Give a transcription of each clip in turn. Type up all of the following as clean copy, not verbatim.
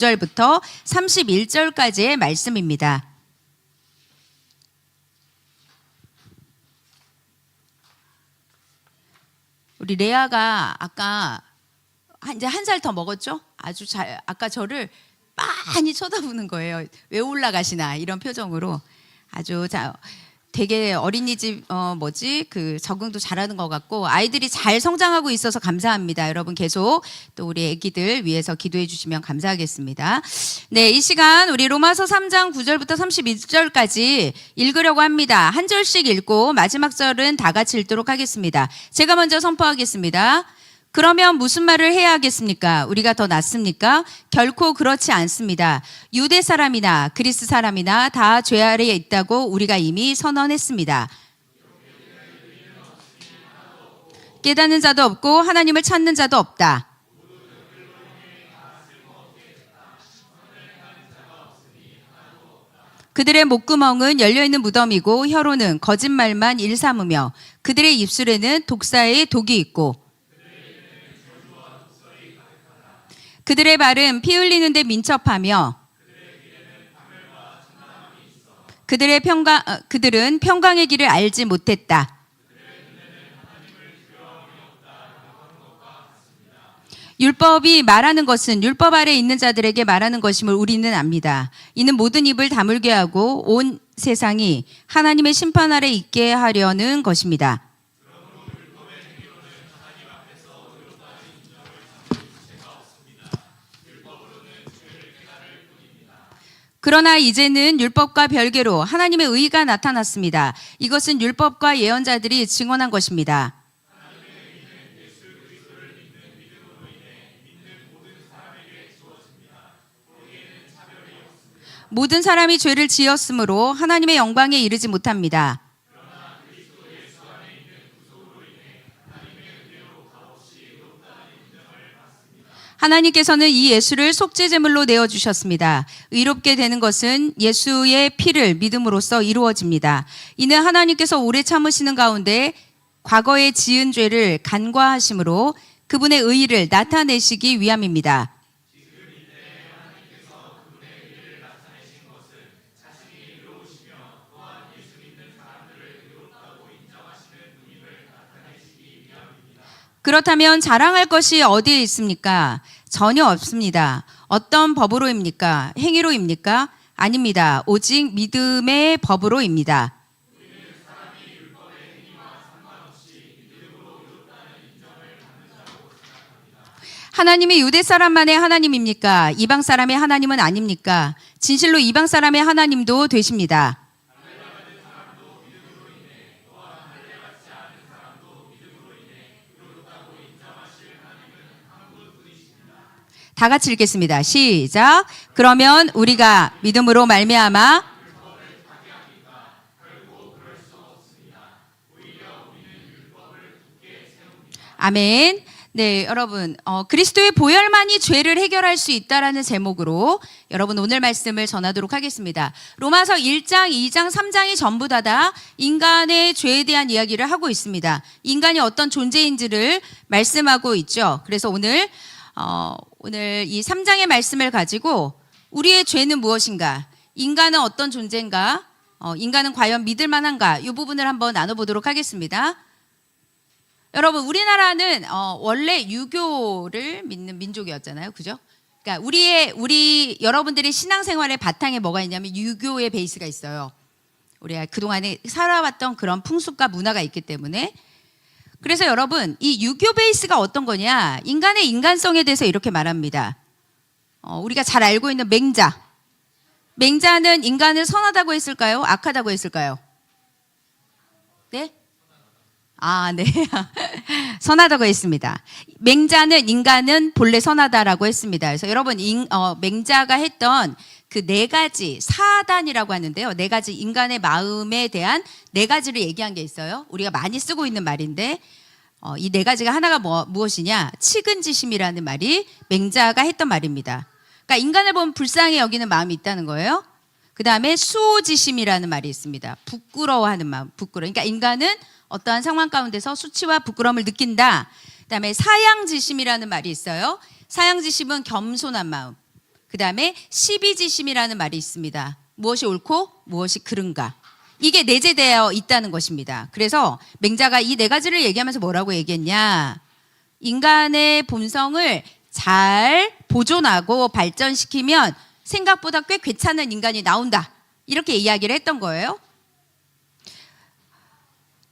9절부터 31절까지의 말씀입니다. 우리 레아가 아까 이제 한 살 더 먹었죠? 아주 잘, 아까 저를 많이 쳐다보는 거예요. 왜 올라가시나 이런 표정으로. 아주 되게 어린이집 적응도 잘하는 것 같고 아이들이 잘 성장하고 있어서 감사합니다. 여러분 계속 또 우리 아기들 위해서 기도해 주시면 감사하겠습니다. 네, 이 시간 우리 로마서 3장 9절부터 32절까지 읽으려고 합니다. 한 절씩 읽고 마지막 절은 다 같이 읽도록 하겠습니다. 제가 먼저 선포하겠습니다. 그러면 무슨 말을 해야 하겠습니까? 우리가 더 낫습니까? 결코 그렇지 않습니다. 유대 사람이나 그리스 사람이나 다 죄 아래에 있다고 우리가 이미 선언했습니다. 깨닫는 자도 없고 하나님을 찾는 자도 없다. 그들의 목구멍은 열려있는 무덤이고 혀로는 거짓말만 일삼으며 그들의 입술에는 독사의 독이 있고 그들의 발은 피 흘리는데 민첩하며 그들은 평강의 길을 알지 못했다. 율법이 말하는 것은 율법 아래 있는 자들에게 말하는 것임을 우리는 압니다. 이는 모든 입을 다물게 하고 온 세상이 하나님의 심판 아래 있게 하려는 것입니다. 그러나 이제는 율법과 별개로 하나님의 의가 나타났습니다. 이것은 율법과 예언자들이 증언한 것입니다. 모든 사람이 죄를 지었으므로 하나님의 영광에 이르지 못합니다. 하나님께서는 이 예수를 속죄제물로 내어주셨습니다. 의롭게 되는 것은 예수의 피를 믿음으로써 이루어집니다. 이는 하나님께서 오래 참으시는 가운데 과거에 지은 죄를 간과하심으로 그분의 의의를 나타내시기 위함입니다. 그렇다면 자랑할 것이 어디에 있습니까? 전혀 없습니다. 어떤 법으로입니까? 행위로입니까? 아닙니다. 오직 믿음의 법으로입니다. 하나님이 유대 사람만의 하나님입니까? 이방 사람의 하나님은 아닙니까? 진실로 이방 사람의 하나님도 되십니다. 다 같이 읽겠습니다. 시작. 그러면 우리가 믿음으로 말미암아 아멘. 네, 여러분 그리스도의 보혈만이 죄를 해결할 수 있다라는 제목으로 여러분 오늘 말씀을 전하도록 하겠습니다. 로마서 1장, 2장, 3장이 전부 다 인간의 죄에 대한 이야기를 하고 있습니다. 인간이 어떤 존재인지를 말씀하고 있죠. 그래서 오늘 이 3장의 말씀을 가지고 우리의 죄는 무엇인가? 인간은 어떤 존재인가? 인간은 과연 믿을 만한가? 이 부분을 한번 나눠보도록 하겠습니다. 여러분, 우리나라는 원래 유교를 믿는 민족이었잖아요. 그죠? 그러니까 여러분들의 신앙생활의 바탕에 뭐가 있냐면 유교의 베이스가 있어요. 우리가 그동안에 살아왔던 그런 풍습과 문화가 있기 때문에. 그래서 여러분, 이 유교 베이스가 어떤 거냐? 인간의 인간성에 대해서 이렇게 말합니다. 우리가 잘 알고 있는 맹자. 맹자는 인간을 선하다고 했을까요? 악하다고 했을까요? 네? 네. 선하다고 했습니다. 맹자는 인간은 본래 선하다라고 했습니다. 그래서 여러분, 맹자가 했던 그 4가지 사단이라고 하는데요. 4가지 인간의 마음에 대한 4가지를 얘기한 게 있어요. 우리가 많이 쓰고 있는 말인데 이 4가지가 하나가 무엇이냐? 측은지심이라는 말이 맹자가 했던 말입니다. 그러니까 인간을 보면 불쌍히 여기는 마음이 있다는 거예요. 그 다음에 수호지심이라는 말이 있습니다. 부끄러워하는 마음, 그러니까 인간은 어떠한 상황 가운데서 수치와 부끄러움을 느낀다. 그 다음에 사양지심이라는 말이 있어요. 사양지심은 겸손한 마음. 그 다음에 시비지심이라는 말이 있습니다. 무엇이 옳고 무엇이 그른가. 이게 내재되어 있다는 것입니다. 그래서 맹자가 이 네 가지를 얘기하면서 뭐라고 얘기했냐. 인간의 본성을 잘 보존하고 발전시키면 생각보다 꽤 괜찮은 인간이 나온다. 이렇게 이야기를 했던 거예요.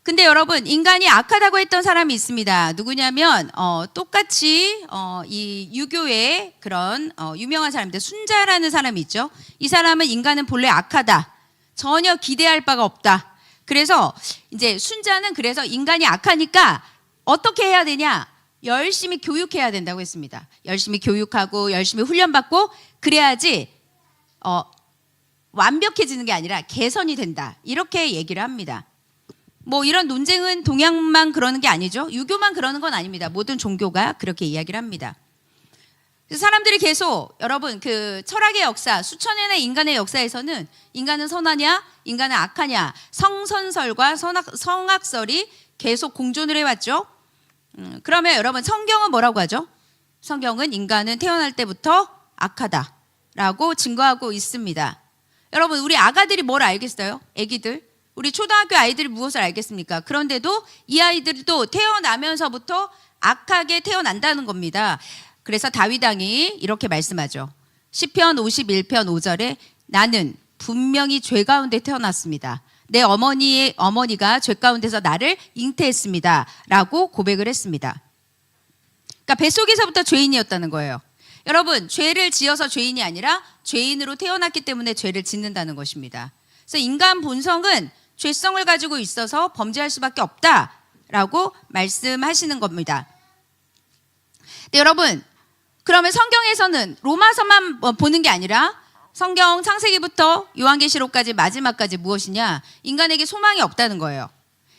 근데 여러분, 인간이 악하다고 했던 사람이 있습니다. 누구냐면 똑같이 이 유교의 그런 유명한 사람인데 순자라는 사람이 있죠. 이 사람은 인간은 본래 악하다. 전혀 기대할 바가 없다. 그래서 이제 순자는 그래서 인간이 악하니까 어떻게 해야 되냐? 열심히 교육해야 된다고 했습니다. 열심히 교육하고 열심히 훈련받고 그래야지 완벽해지는 게 아니라 개선이 된다. 이렇게 얘기를 합니다. 뭐 이런 논쟁은 동양만 그러는 게 아니죠. 유교만 그러는 건 아닙니다. 모든 종교가 그렇게 이야기를 합니다. 그래서 사람들이 계속 여러분 그 철학의 역사, 수천 년의 인간의 역사에서는 인간은 선하냐, 인간은 악하냐, 성선설과 성악설이 계속 공존을 해왔죠. 그러면 여러분 성경은 뭐라고 하죠? 성경은 인간은 태어날 때부터 악하다라고 증거하고 있습니다. 여러분 우리 아가들이 뭘 알겠어요? 애기들. 우리 초등학교 아이들이 무엇을 알겠습니까? 그런데도 이 아이들도 태어나면서부터 악하게 태어난다는 겁니다. 그래서 다윗 왕이 이렇게 말씀하죠. 시편 51편 5절에 나는 분명히 죄 가운데 태어났습니다. 내 어머니가 죄 가운데서 나를 잉태했습니다. 라고 고백을 했습니다. 그러니까 뱃속에서부터 죄인이었다는 거예요. 여러분 죄를 지어서 죄인이 아니라 죄인으로 태어났기 때문에 죄를 짓는다는 것입니다. 그래서 인간 본성은 죄성을 가지고 있어서 범죄할 수밖에 없다라고 말씀하시는 겁니다. 네, 여러분 그러면 성경에서는 로마서만 보는 게 아니라 성경 창세기부터 요한계시록까지 마지막까지 무엇이냐? 인간에게 소망이 없다는 거예요.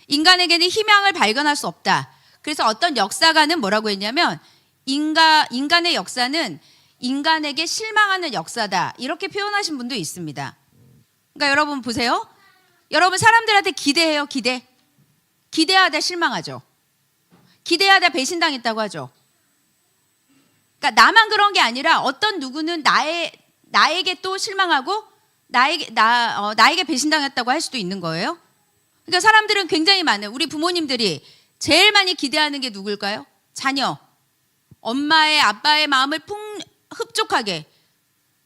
인간에게는 희망을 발견할 수 없다. 그래서 어떤 역사가는 뭐라고 했냐면 인간의 역사는 인간에게 실망하는 역사다. 이렇게 표현하신 분도 있습니다. 그러니까 여러분 보세요. 여러분 사람들한테 기대해요. 기대하다 실망하죠. 기대하다 배신당했다고 하죠. 그러니까 나만 그런 게 아니라 어떤 누구는 나에게 또 실망하고 나에게 배신당했다고 할 수도 있는 거예요. 그러니까 사람들은 굉장히 많아요. 우리 부모님들이 제일 많이 기대하는 게 누굴까요? 자녀. 엄마의 아빠의 마음을 흡족하게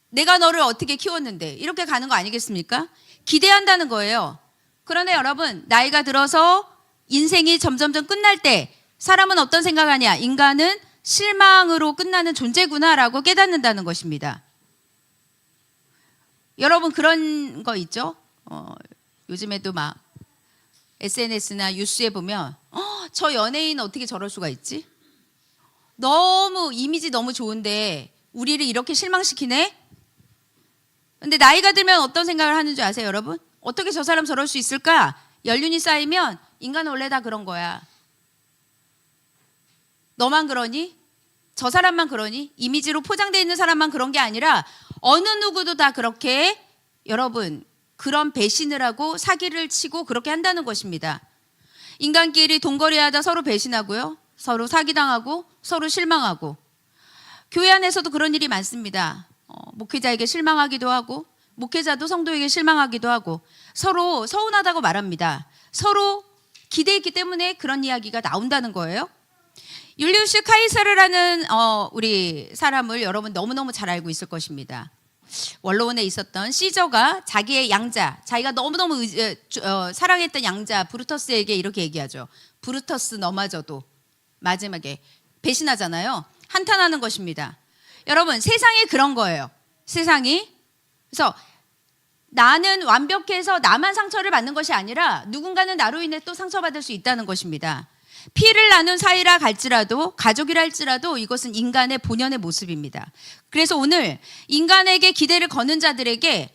내가 너를 어떻게 키웠는데 이렇게 가는 거 아니겠습니까? 기대한다는 거예요. 그런데 여러분 나이가 들어서 인생이 점점점 끝날 때 사람은 어떤 생각하냐? 인간은 실망으로 끝나는 존재구나라고 깨닫는다는 것입니다. 여러분 그런 거 있죠? 요즘에도 막 SNS나 뉴스에 보면 저 연예인 어떻게 저럴 수가 있지? 너무 이미지 너무 좋은데 우리를 이렇게 실망시키네? 근데 나이가 들면 어떤 생각을 하는 줄 아세요, 여러분? 어떻게 저 사람 저럴 수 있을까? 연륜이 쌓이면 인간은 원래 다 그런 거야. 너만 그러니? 저 사람만 그러니? 이미지로 포장되어 있는 사람만 그런 게 아니라 어느 누구도 다 그렇게 여러분 그런 배신을 하고 사기를 치고 그렇게 한다는 것입니다. 인간끼리 돈거래하다 서로 배신하고요. 서로 사기당하고 서로 실망하고 교회 안에서도 그런 일이 많습니다. 목회자에게 실망하기도 하고 목회자도 성도에게 실망하기도 하고 서로 서운하다고 말합니다. 서로 기대했기 때문에 그런 이야기가 나온다는 거예요. 율리우스 카이사르라는 우리 사람을 여러분 너무너무 잘 알고 있을 것입니다. 원로원에 있었던 시저가 자기의 양자, 자기가 너무너무 사랑했던 양자 브루터스에게 이렇게 얘기하죠. 브루터스 너마저도 마지막에 배신하잖아요. 한탄하는 것입니다. 여러분 세상이 그런 거예요. 세상이. 그래서 나는 완벽해서 나만 상처를 받는 것이 아니라 누군가는 나로 인해 또 상처받을 수 있다는 것입니다. 피를 나눈 사이라 갈지라도 가족이라 할지라도 이것은 인간의 본연의 모습입니다. 그래서 오늘 인간에게 기대를 거는 자들에게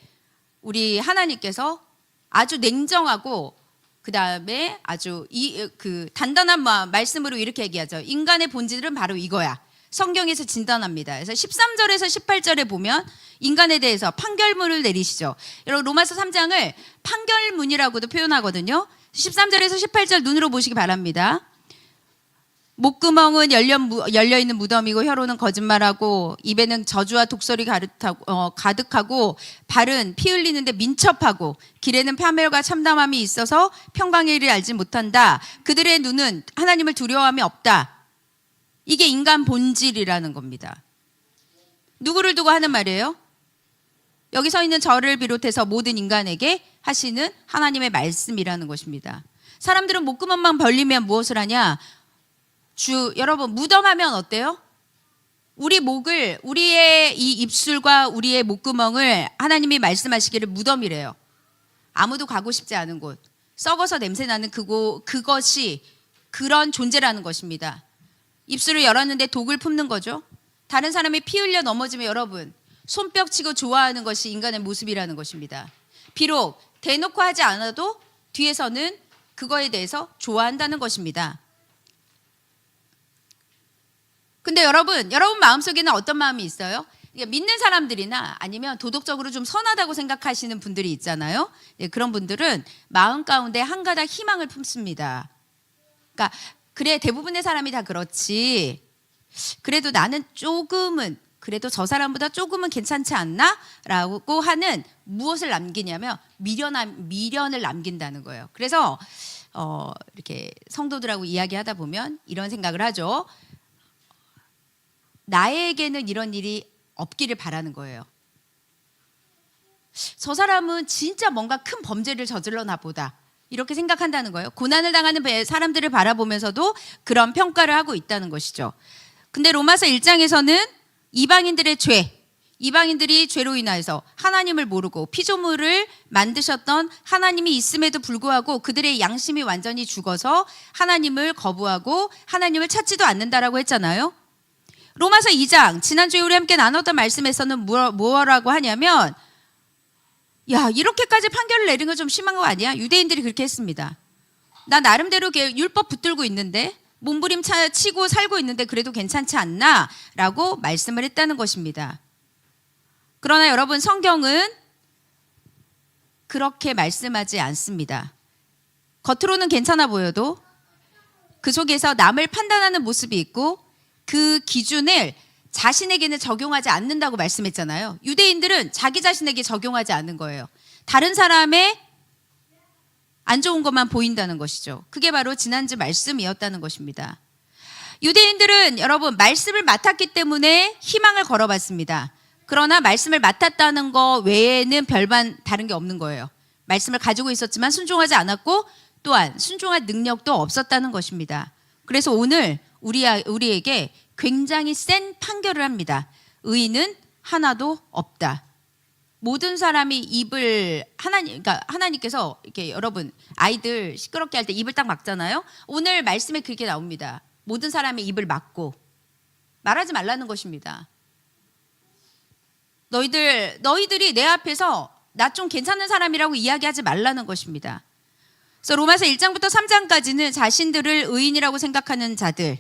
우리 하나님께서 아주 냉정하고 그 다음에 아주 단단한 말씀으로 이렇게 얘기하죠. 인간의 본질은 바로 이거야. 성경에서 진단합니다. 그래서 13절에서 18절에 보면 인간에 대해서 판결문을 내리시죠. 여러분 로마서 3장을 판결문이라고도 표현하거든요. 13절에서 18절 눈으로 보시기 바랍니다. 목구멍은 열려 있는 무덤이고 혀로는 거짓말하고 입에는 저주와 독설이 가득하고 발은 피 흘리는데 민첩하고 길에는 파멸과 참담함이 있어서 평강의 일을 알지 못한다. 그들의 눈은 하나님을 두려워함이 없다. 이게 인간 본질이라는 겁니다. 누구를 두고 하는 말이에요? 여기 서 있는 저를 비롯해서 모든 인간에게 하시는 하나님의 말씀이라는 것입니다. 사람들은 목구멍만 벌리면 무엇을 하냐? 여러분, 무덤하면 어때요? 우리의 이 입술과 우리의 목구멍을 하나님이 말씀하시기를 무덤이래요. 아무도 가고 싶지 않은 곳, 썩어서 냄새나는 그것이 그런 존재라는 것입니다. 입술을 열었는데 독을 품는 거죠. 다른 사람이 피 흘려 넘어지면 여러분, 손뼉치고 좋아하는 것이 인간의 모습이라는 것입니다. 비록 대놓고 하지 않아도 뒤에서는 그거에 대해서 좋아한다는 것입니다. 근데 여러분 마음속에는 어떤 마음이 있어요? 믿는 사람들이나 아니면 도덕적으로 좀 선하다고 생각하시는 분들이 있잖아요. 그런 분들은 마음 가운데 한 가닥 희망을 품습니다. 그러니까 그래, 대부분의 사람이 다 그렇지. 그래도 나는 조금은, 그래도 저 사람보다 조금은 괜찮지 않나? 라고 하는 무엇을 남기냐면 미련을 남긴다는 거예요. 그래서 이렇게 성도들하고 이야기하다 보면 이런 생각을 하죠. 나에게는 이런 일이 없기를 바라는 거예요. 저 사람은 진짜 뭔가 큰 범죄를 저질러나 보다. 이렇게 생각한다는 거예요. 고난을 당하는 사람들을 바라보면서도 그런 평가를 하고 있다는 것이죠. 근데 로마서 1장에서는 이방인들이 죄로 인하여서 하나님을 모르고 피조물을 만드셨던 하나님이 있음에도 불구하고 그들의 양심이 완전히 죽어서 하나님을 거부하고 하나님을 찾지도 않는다라고 했잖아요. 로마서 2장, 지난주에 우리 함께 나눴던 말씀에서는 뭐라고 하냐면, 야, 이렇게까지 판결을 내린 건 좀 심한 거 아니야? 유대인들이 그렇게 했습니다. 나 나름대로 율법 붙들고 있는데, 몸부림치고 살고 있는데 그래도 괜찮지 않나? 라고 말씀을 했다는 것입니다. 그러나 여러분, 성경은 그렇게 말씀하지 않습니다. 겉으로는 괜찮아 보여도 그 속에서 남을 판단하는 모습이 있고 그 기준을 자신에게는 적용하지 않는다고 말씀했잖아요. 유대인들은 자기 자신에게 적용하지 않는 거예요. 다른 사람의 안 좋은 것만 보인다는 것이죠. 그게 바로 지난주 말씀이었다는 것입니다. 유대인들은 여러분 말씀을 맡았기 때문에 희망을 걸어봤습니다. 그러나 말씀을 맡았다는 거 외에는 별반 다른 게 없는 거예요. 말씀을 가지고 있었지만 순종하지 않았고 또한 순종할 능력도 없었다는 것입니다. 그래서 오늘 우리에게 굉장히 센 판결을 합니다. 의인은 하나도 없다. 모든 사람이 그러니까 하나님께서 이렇게 여러분 아이들 시끄럽게 할 때 입을 딱 막잖아요. 오늘 말씀에 그렇게 나옵니다. 모든 사람의 입을 막고 말하지 말라는 것입니다. 너희들이 내 앞에서 나 좀 괜찮은 사람이라고 이야기하지 말라는 것입니다. 그래서 로마서 1장부터 3장까지는 자신들을 의인이라고 생각하는 자들,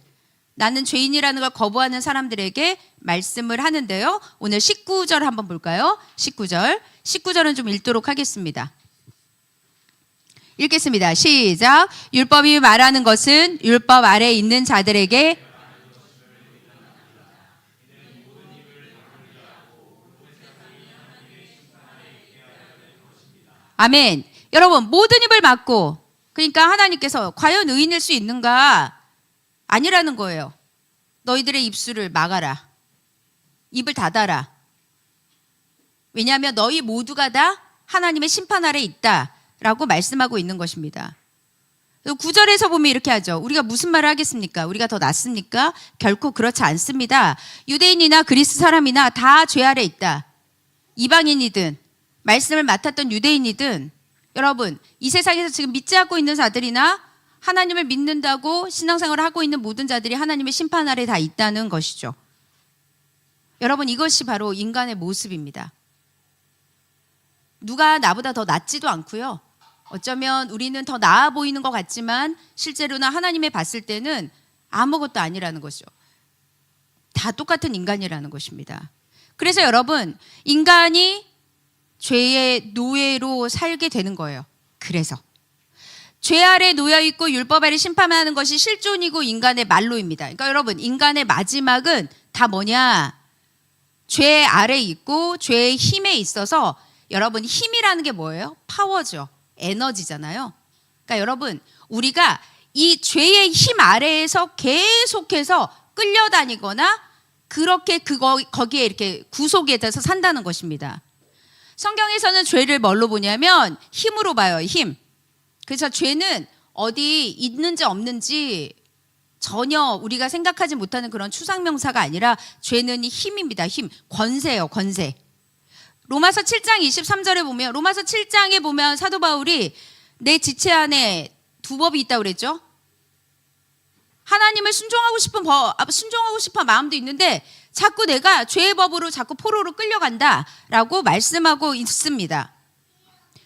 나는 죄인이라는 걸 거부하는 사람들에게 말씀을 하는데요. 오늘 19절 한번 볼까요? 19절은 좀 읽도록 하겠습니다. 읽겠습니다. 시작. 율법이 말하는 것은 율법 아래에 있는 자들에게 아멘. 여러분, 모든 입을 막고, 그러니까 하나님께서 과연 의인일 수 있는가? 아니라는 거예요. 너희들의 입술을 막아라. 입을 닫아라. 왜냐하면 너희 모두가 다 하나님의 심판 아래 있다라고 말씀하고 있는 것입니다. 9절에서 보면 이렇게 하죠. 우리가 무슨 말을 하겠습니까? 우리가 더 낫습니까? 결코 그렇지 않습니다. 유대인이나 그리스 사람이나 다 죄 아래 있다. 이방인이든 말씀을 맡았던 유대인이든 여러분 이 세상에서 지금 믿지 않고 있는 자들이나 하나님을 믿는다고 신앙생활을 하고 있는 모든 자들이 하나님의 심판 아래 다 있다는 것이죠. 여러분 이것이 바로 인간의 모습입니다. 누가 나보다 더 낫지도 않고요. 어쩌면 우리는 더 나아 보이는 것 같지만 실제로는 하나님의 봤을 때는 아무것도 아니라는 것이죠. 다 똑같은 인간이라는 것입니다. 그래서 여러분 인간이 죄의 노예로 살게 되는 거예요. 그래서 죄 아래 놓여 있고 율법 아래 심판하는 것이 실존이고 인간의 말로입니다. 그러니까 여러분, 인간의 마지막은 다 뭐냐? 죄 아래 있고 죄의 힘에 있어서, 여러분, 힘이라는 게 뭐예요? 파워죠. 에너지잖아요. 그러니까 여러분, 우리가 이 죄의 힘 아래에서 계속해서 끌려다니거나 그렇게 거기에 이렇게 구속이 돼서 산다는 것입니다. 성경에서는 죄를 뭘로 보냐면 힘으로 봐요. 힘. 그래서 죄는 어디 있는지 없는지 전혀 우리가 생각하지 못하는 그런 추상명사가 아니라 죄는 힘입니다. 힘. 권세예요. 권세. 로마서 7장 23절에 보면, 로마서 7장에 보면 사도 바울이 내 지체 안에 두 법이 있다고 그랬죠. 하나님을 순종하고 싶은 마음도 있는데 자꾸 내가 죄의 법으로 자꾸 포로로 끌려간다라고 말씀하고 있습니다.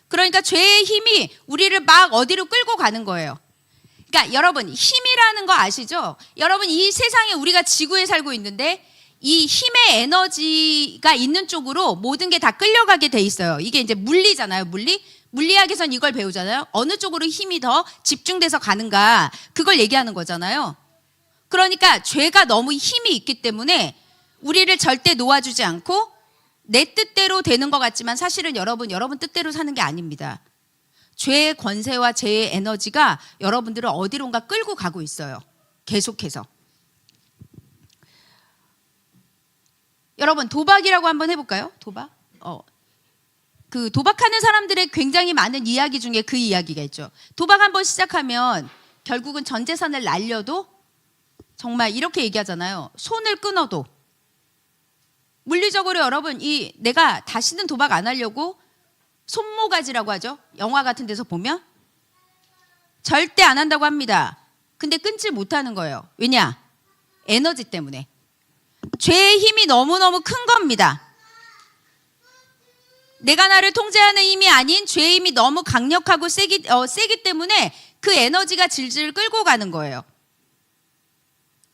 그러니까 죄의 힘이 우리를 막 어디로 끌고 가는 거예요. 그러니까 여러분, 힘이라는 거 아시죠? 여러분, 이 세상에 우리가 지구에 살고 있는데 이 힘의 에너지가 있는 쪽으로 모든 게 다 끌려가게 돼 있어요. 이게 이제 물리잖아요. 물리학에선 이걸 배우잖아요. 어느 쪽으로 힘이 더 집중돼서 가는가, 그걸 얘기하는 거잖아요. 그러니까 죄가 너무 힘이 있기 때문에 우리를 절대 놓아주지 않고 내 뜻대로 되는 것 같지만 사실은 여러분 뜻대로 사는 게 아닙니다. 죄의 권세와 죄의 에너지가 여러분들을 어디론가 끌고 가고 있어요. 계속해서. 여러분, 도박이라고 한번 해볼까요? 도박? 그 도박하는 사람들의 굉장히 많은 이야기 중에 그 이야기가 있죠. 도박 한번 시작하면 결국은 전 재산을 날려도, 정말 이렇게 얘기하잖아요. 손을 끊어도. 물리적으로 여러분, 내가 다시는 도박 안 하려고 손모가지라고 하죠. 영화 같은 데서 보면 절대 안 한다고 합니다. 근데 끊지 못하는 거예요. 왜냐? 에너지 때문에. 죄의 힘이 너무너무 큰 겁니다. 내가 나를 통제하는 힘이 아닌 죄의 힘이 너무 강력하고 세기 때문에 그 에너지가 질질 끌고 가는 거예요.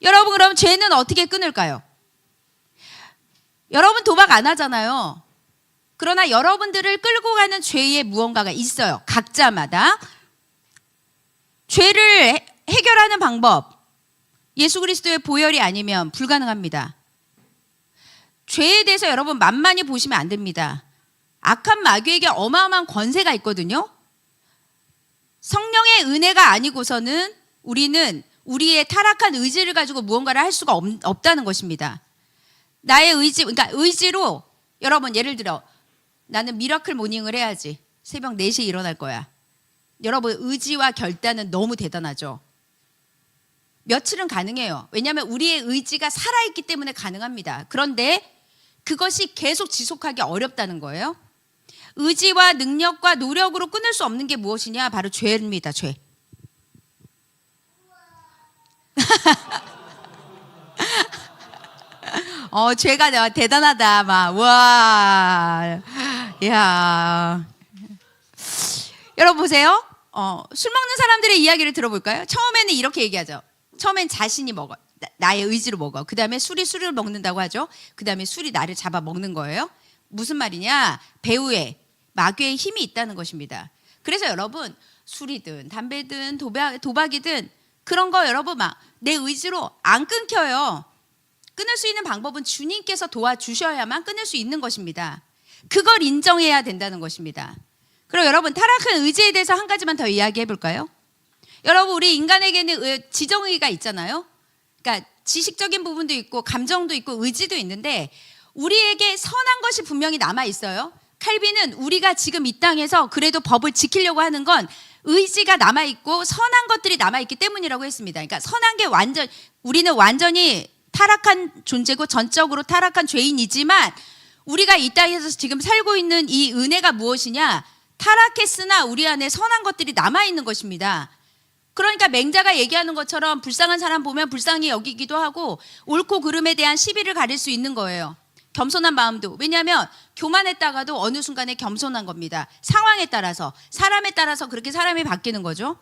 여러분, 그럼 죄는 어떻게 끊을까요? 여러분 도박 안 하잖아요. 그러나 여러분들을 끌고 가는 죄의 무언가가 있어요. 각자마다. 죄를 해결하는 방법, 예수 그리스도의 보혈이 아니면 불가능합니다. 죄에 대해서 여러분 만만히 보시면 안 됩니다. 악한 마귀에게 어마어마한 권세가 있거든요. 성령의 은혜가 아니고서는 우리는 우리의 타락한 의지를 가지고 무언가를 할 수가 없다는 것입니다. 나의 의지, 그러니까 의지로, 여러분 예를 들어 나는 미라클 모닝을 해야지. 새벽 4시에 일어날 거야. 여러분, 의지와 결단은 너무 대단하죠. 며칠은 가능해요. 왜냐하면 우리의 의지가 살아있기 때문에 가능합니다. 그런데 그것이 계속 지속하기 어렵다는 거예요. 의지와 능력과 노력으로 끊을 수 없는 게 무엇이냐? 바로 죄입니다. 죄. 죄가 대단하다. 막, 와, 야. 여러분 보세요. 술 먹는 사람들의 이야기를 들어볼까요? 처음에는 이렇게 얘기하죠. 처음엔 자신이 먹어. 나의 의지로 먹어. 그 다음에 술을 먹는다고 하죠. 그 다음에 술이 나를 잡아 먹는 거예요. 무슨 말이냐? 배후에 마귀의 힘이 있다는 것입니다. 그래서 여러분, 술이든 담배든 도박이든 그런 거 여러분 막 내 의지로 안 끊겨요. 끊을 수 있는 방법은 주님께서 도와주셔야만 끊을 수 있는 것입니다. 그걸 인정해야 된다는 것입니다. 그럼 여러분, 타락한 의지에 대해서 한 가지만 더 이야기해 볼까요? 여러분, 우리 인간에게는 지정의가 있잖아요. 그러니까 지식적인 부분도 있고 감정도 있고 의지도 있는데 우리에게 선한 것이 분명히 남아 있어요. 칼빈은 우리가 지금 이 땅에서 그래도 법을 지키려고 하는 건 의지가 남아있고 선한 것들이 남아있기 때문이라고 했습니다. 그러니까 선한 게 우리는 완전히 타락한 존재고 전적으로 타락한 죄인이지만 우리가 이 땅에서 지금 살고 있는 이 은혜가 무엇이냐? 타락했으나 우리 안에 선한 것들이 남아있는 것입니다. 그러니까 맹자가 얘기하는 것처럼 불쌍한 사람 보면 불쌍히 여기기도 하고 옳고 그름에 대한 시비를 가릴 수 있는 거예요. 겸손한 마음도. 왜냐하면 교만했다가도 어느 순간에 겸손한 겁니다. 상황에 따라서, 사람에 따라서 그렇게 사람이 바뀌는 거죠.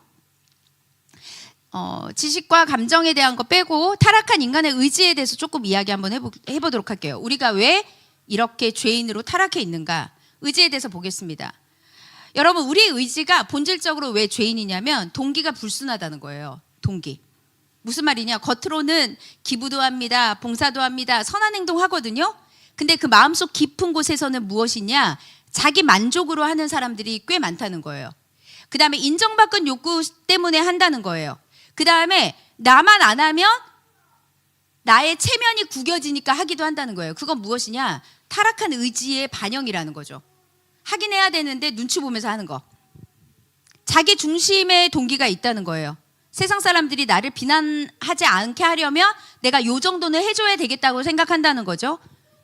지식과 감정에 대한 거 빼고 타락한 인간의 의지에 대해서 조금 이야기 한번 해보도록 할게요. 우리가 왜 이렇게 죄인으로 타락해 있는가? 의지에 대해서 보겠습니다. 여러분, 우리의 의지가 본질적으로 왜 죄인이냐면 동기가 불순하다는 거예요. 동기. 무슨 말이냐? 겉으로는 기부도 합니다. 봉사도 합니다. 선한 행동 하거든요. 근데 그 마음속 깊은 곳에서는 무엇이냐? 자기 만족으로 하는 사람들이 꽤 많다는 거예요. 그 다음에 인정받은 욕구 때문에 한다는 거예요. 그 다음에 나만 안 하면 나의 체면이 구겨지니까 하기도 한다는 거예요. 그건 무엇이냐? 타락한 의지의 반영이라는 거죠. 하긴 해야 되는데 눈치 보면서 하는 거. 자기 중심의 동기가 있다는 거예요. 세상 사람들이 나를 비난하지 않게 하려면 내가 요 정도는 해줘야 되겠다고 생각한다는 거죠.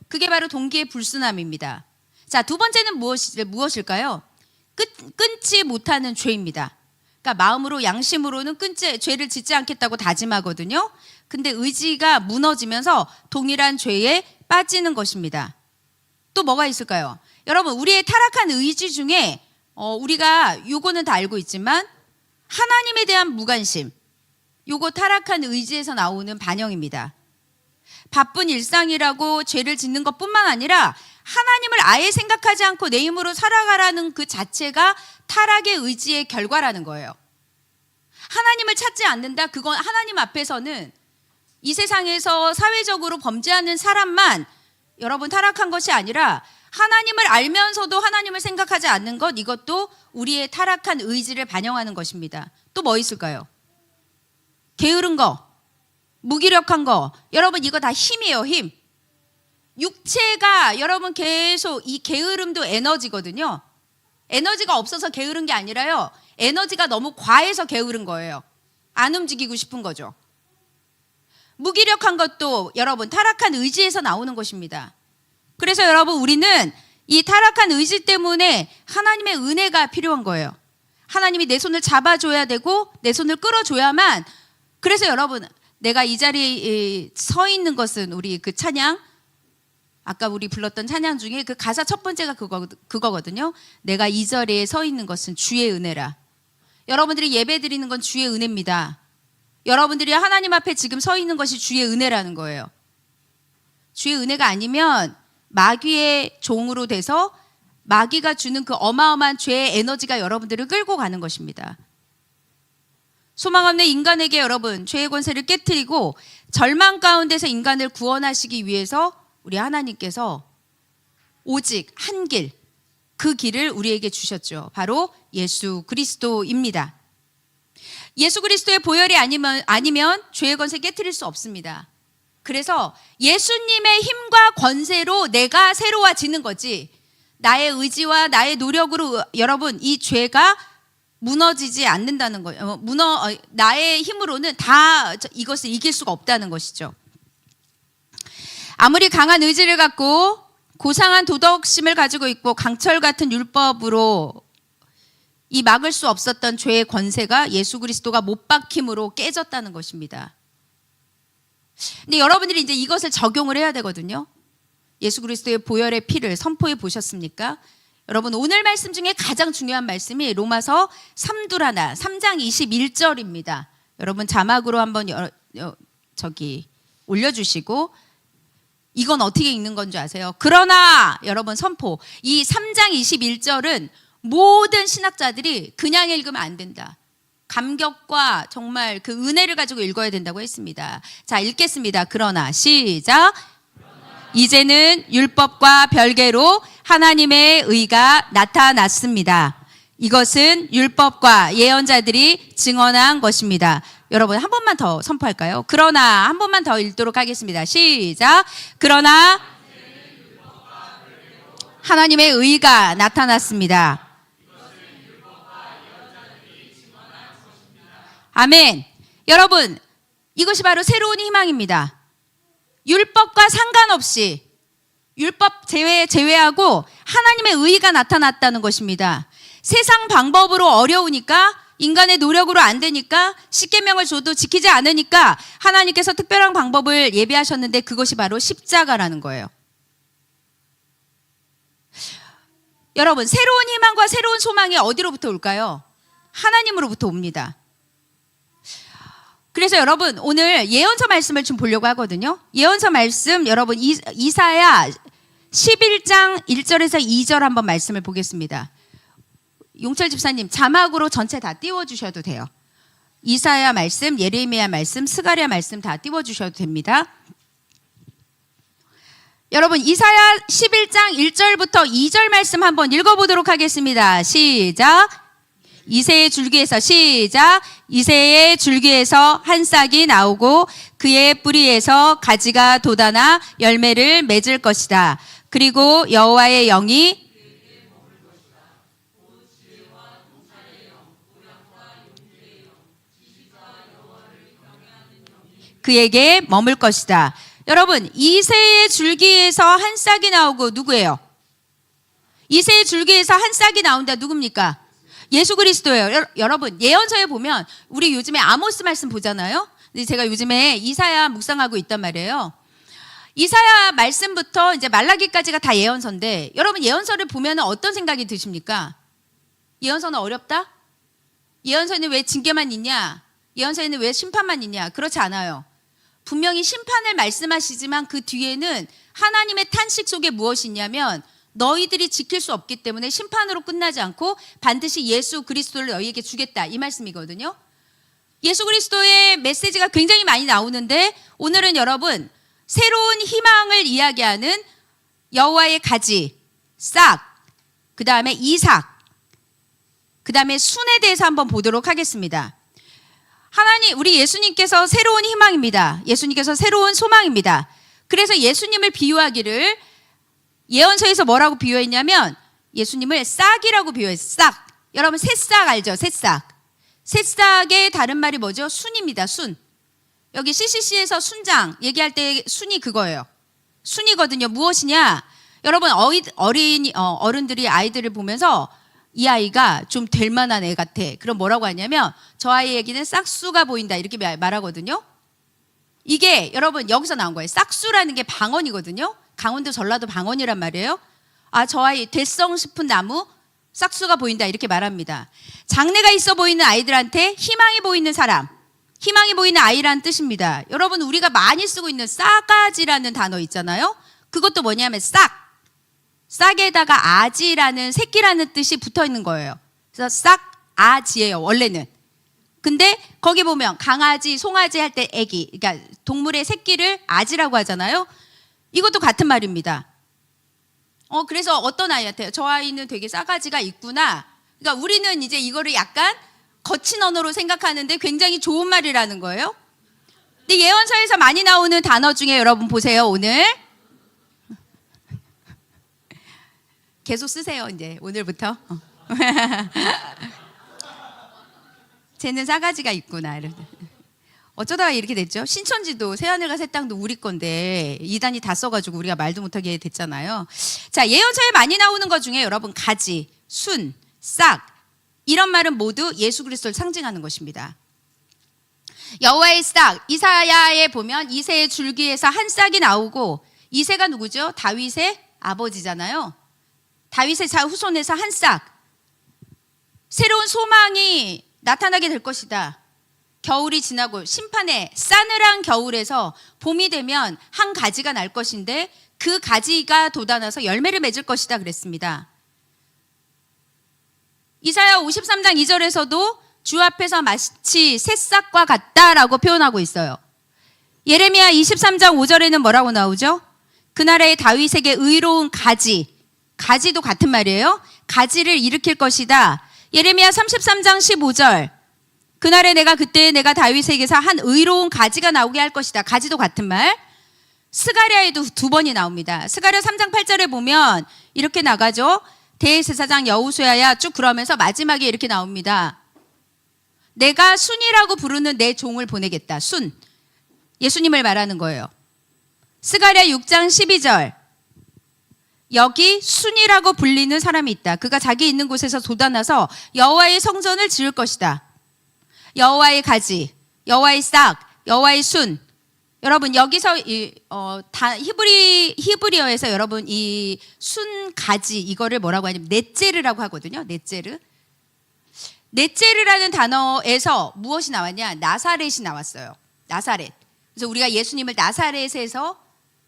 그게 바로 동기의 불순함입니다. 자, 두 번째는 무엇일까요? 끊지 못하는 죄입니다. 그러니까 마음으로 양심으로는 죄를 짓지 않겠다고 다짐하거든요. 근데 의지가 무너지면서 동일한 죄에 빠지는 것입니다. 또 뭐가 있을까요? 여러분, 우리의 타락한 의지 중에 우리가 요거는 다 알고 있지만 하나님에 대한 무관심, 요거 타락한 의지에서 나오는 반영입니다. 바쁜 일상이라고 죄를 짓는 것뿐만 아니라 하나님을 아예 생각하지 않고 내 힘으로 살아가라는 그 자체가 타락의 의지의 결과라는 거예요. 하나님을 찾지 않는다. 그건 하나님 앞에서는 이 세상에서 사회적으로 범죄하는 사람만 여러분 타락한 것이 아니라 하나님을 알면서도 하나님을 생각하지 않는 것, 이것도 우리의 타락한 의지를 반영하는 것입니다. 또 뭐 있을까요? 게으른 거, 무기력한 거. 여러분, 이거 다 힘이에요. 힘. 육체가 여러분 계속 이 게으름도 에너지거든요. 에너지가 없어서 게으른 게 아니라요, 에너지가 너무 과해서 게으른 거예요. 안 움직이고 싶은 거죠. 무기력한 것도 여러분 타락한 의지에서 나오는 것입니다. 그래서 여러분, 우리는 이 타락한 의지 때문에 하나님의 은혜가 필요한 거예요. 하나님이 내 손을 잡아줘야 되고 내 손을 끌어줘야만. 그래서 여러분, 내가 이 자리에 서 있는 것은 우리 그 찬양, 아까 우리 불렀던 찬양 중에 그 가사 첫 번째가 그거거든요. 내가 이 자리에 서 있는 것은 주의 은혜라. 여러분들이 예배 드리는 건 주의 은혜입니다. 여러분들이 하나님 앞에 지금 서 있는 것이 주의 은혜라는 거예요. 주의 은혜가 아니면 마귀의 종으로 돼서 마귀가 주는 그 어마어마한 죄의 에너지가 여러분들을 끌고 가는 것입니다. 소망 없는 인간에게 여러분 죄의 권세를 깨트리고 절망 가운데서 인간을 구원하시기 위해서 우리 하나님께서 오직 한 길, 그 길을 우리에게 주셨죠. 바로 예수 그리스도입니다. 예수 그리스도의 보혈이 아니면 죄의 권세 깨트릴 수 없습니다. 그래서 예수님의 힘과 권세로 내가 새로워지는 거지, 나의 의지와 나의 노력으로 여러분 이 죄가 무너지지 않는다는 거예요. 나의 힘으로는 다 이것을 이길 수가 없다는 것이죠. 아무리 강한 의지를 갖고 고상한 도덕심을 가지고 있고 강철 같은 율법으로 이 막을 수 없었던 죄의 권세가 예수 그리스도가 못 박힘으로 깨졌다는 것입니다. 근데 여러분들이 이제 이것을 적용을 해야 되거든요. 예수 그리스도의 보혈의 피를 선포해 보셨습니까? 여러분, 오늘 말씀 중에 가장 중요한 말씀이 로마서 3장 21절입니다. 여러분 자막으로 한번 올려주시고, 이건 어떻게 읽는 건지 아세요? 그러나 여러분 선포, 이 3장 21절은 모든 신학자들이 그냥 읽으면 안 된다. 감격과 정말 그 은혜를 가지고 읽어야 된다고 했습니다. 자, 읽겠습니다. 그러나 시작. 이제는 율법과 별개로 하나님의 의가 나타났습니다. 이것은 율법과 예언자들이 증언한 것입니다. 여러분 한 번만 더 선포할까요? 그러나 한 번만 더 읽도록 하겠습니다. 시작. 그러나 하나님의 의가 나타났습니다. 아멘. 여러분, 이것이 바로 새로운 희망입니다. 율법과 상관없이, 율법 제외하고 하나님의 의가 나타났다는 것입니다. 세상 방법으로 어려우니까, 인간의 노력으로 안 되니까, 십계명을 줘도 지키지 않으니까 하나님께서 특별한 방법을 예비하셨는데 그것이 바로 십자가라는 거예요. 여러분, 새로운 희망과 새로운 소망이 어디로부터 올까요? 하나님으로부터 옵니다. 그래서 여러분, 오늘 예언서 말씀을 좀 보려고 하거든요. 예언서 말씀, 여러분 이사야 11장 1절에서 2절 한번 말씀을 보겠습니다. 용철 집사님 자막으로 전체 다 띄워주셔도 돼요. 이사야 말씀, 예레미야 말씀, 스가랴 말씀 다 띄워주셔도 됩니다. 여러분 이사야 11장 1절부터 2절 말씀 한번 읽어보도록 하겠습니다. 시작. 이새의 줄기에서 시작. 이새의 줄기에서 한 싹이 나오고 그의 뿌리에서 가지가 돋아나 열매를 맺을 것이다. 그리고 여호와의 영이 그에게 머물 것이다. 여러분 이새의 줄기에서 한 싹이 나오고 누구예요? 이새의 줄기에서 한 싹이 나온다. 누굽니까? 예수 그리스도예요. 여러분 예언서에 보면 우리 요즘에 아모스 말씀 보잖아요. 근데 제가 요즘에 이사야 묵상하고 있단 말이에요. 이사야 말씀부터 이제 말라기까지가 다 예언서인데 여러분 예언서를 보면 어떤 생각이 드십니까? 예언서는 어렵다? 예언서에는 왜 징계만 있냐? 예언서에는 왜 심판만 있냐? 그렇지 않아요. 분명히 심판을 말씀하시지만 그 뒤에는 하나님의 탄식 속에 무엇이 있냐면 너희들이 지킬 수 없기 때문에 심판으로 끝나지 않고 반드시 예수 그리스도를 너희에게 주겠다 이 말씀이거든요. 예수 그리스도의 메시지가 굉장히 많이 나오는데 오늘은 여러분 새로운 희망을 이야기하는 여호와의 가지, 싹, 그 다음에 이삭, 그 다음에 순에 대해서 한번 보도록 하겠습니다. 하나님, 우리 예수님께서 새로운 희망입니다. 예수님께서 새로운 소망입니다. 그래서 예수님을 비유하기를 예언서에서 뭐라고 비유했냐면 예수님을 싹이라고 비유했어요. 싹. 여러분 새싹 알죠? 새싹. 새싹의 다른 말이 뭐죠? 순입니다. 순. 여기 CCC에서 순장 얘기할 때 순이 그거예요. 순이거든요. 무엇이냐? 여러분 어른들이 아이들을 보면서 이 아이가 좀 될 만한 애 같아. 그럼 뭐라고 하냐면 저 아이에게는 싹수가 보인다 이렇게 말하거든요. 이게 여러분 여기서 나온 거예요. 싹수라는 게 방언이거든요. 강원도 전라도 방언이란 말이에요. 아, 저 아이 될성 싶은 나무 싹수가 보인다 이렇게 말합니다. 장래가 있어 보이는 아이들한테 희망이 보이는 사람, 희망이 보이는 아이라는 뜻입니다. 여러분 우리가 많이 쓰고 있는 싸가지라는 단어 있잖아요. 그것도 뭐냐면 싹에다가 아지라는 새끼라는 뜻이 붙어 있는 거예요. 그래서 싹아지예요 원래는. 근데 거기 보면 강아지, 송아지 할 때 애기, 그러니까 동물의 새끼를 아지라고 하잖아요. 이것도 같은 말입니다. 그래서 어떤 아이한테요? 저 아이는 되게 싸가지가 있구나. 그러니까 우리는 이제 이거를 약간 거친 언어로 생각하는데 굉장히 좋은 말이라는 거예요. 근데 예언서에서 많이 나오는 단어 중에 여러분 보세요. 오늘 계속 쓰세요. 이제 오늘부터. 쟤는 싸가지가 있구나. 어쩌다가 이렇게 됐죠? 신천지도 새하늘과 새 땅도 우리 건데 이단이 다 써가지고 우리가 말도 못하게 됐잖아요. 자, 예언서에 많이 나오는 것 중에 여러분 가지, 순, 싹 이런 말은 모두 예수 그리스도를 상징하는 것입니다. 여호와의 싹, 이사야에 보면 이새의 줄기에서 한 싹이 나오고 이새가 누구죠? 다윗의 아버지잖아요. 다윗의 후손에서 한 싹. 새로운 소망이 나타나게 될 것이다. 겨울이 지나고 심판의 싸늘한 겨울에서 봄이 되면 한 가지가 날 것인데 그 가지가 돋아나서 열매를 맺을 것이다 그랬습니다. 이사야 53장 2절에서도 주 앞에서 마치 새싹과 같다라고 표현하고 있어요. 예레미야 23장 5절에는 뭐라고 나오죠? 그날의 다윗에게 의로운 가지도 같은 말이에요. 가지를 일으킬 것이다. 예레미야 33장 15절 그날에 그때 내가 다윗에게서 한 의로운 가지가 나오게 할 것이다. 가지도 같은 말. 스가랴에도 2번이 나옵니다. 스가랴 3장 8절에 보면 이렇게 나가죠. 대제사장 여호수아야 쭉 그러면서 마지막에 이렇게 나옵니다. 내가 순이라고 부르는 내 종을 보내겠다. 순. 예수님을 말하는 거예요. 스가랴 6장 12절 여기 순이라고 불리는 사람이 있다. 그가 자기 있는 곳에서 돋아나서 여호와의 성전을 지을 것이다. 여호와의 가지, 여호와의 싹, 여호와의 순. 여러분 여기서 히브리어에서 여러분 이 순 가지 이거를 뭐라고 하냐면 넷제르라고 하거든요. 넷제르라는 단어에서 무엇이 나왔냐? 나사렛이 나왔어요. 나사렛. 그래서 우리가 예수님을 나사렛에서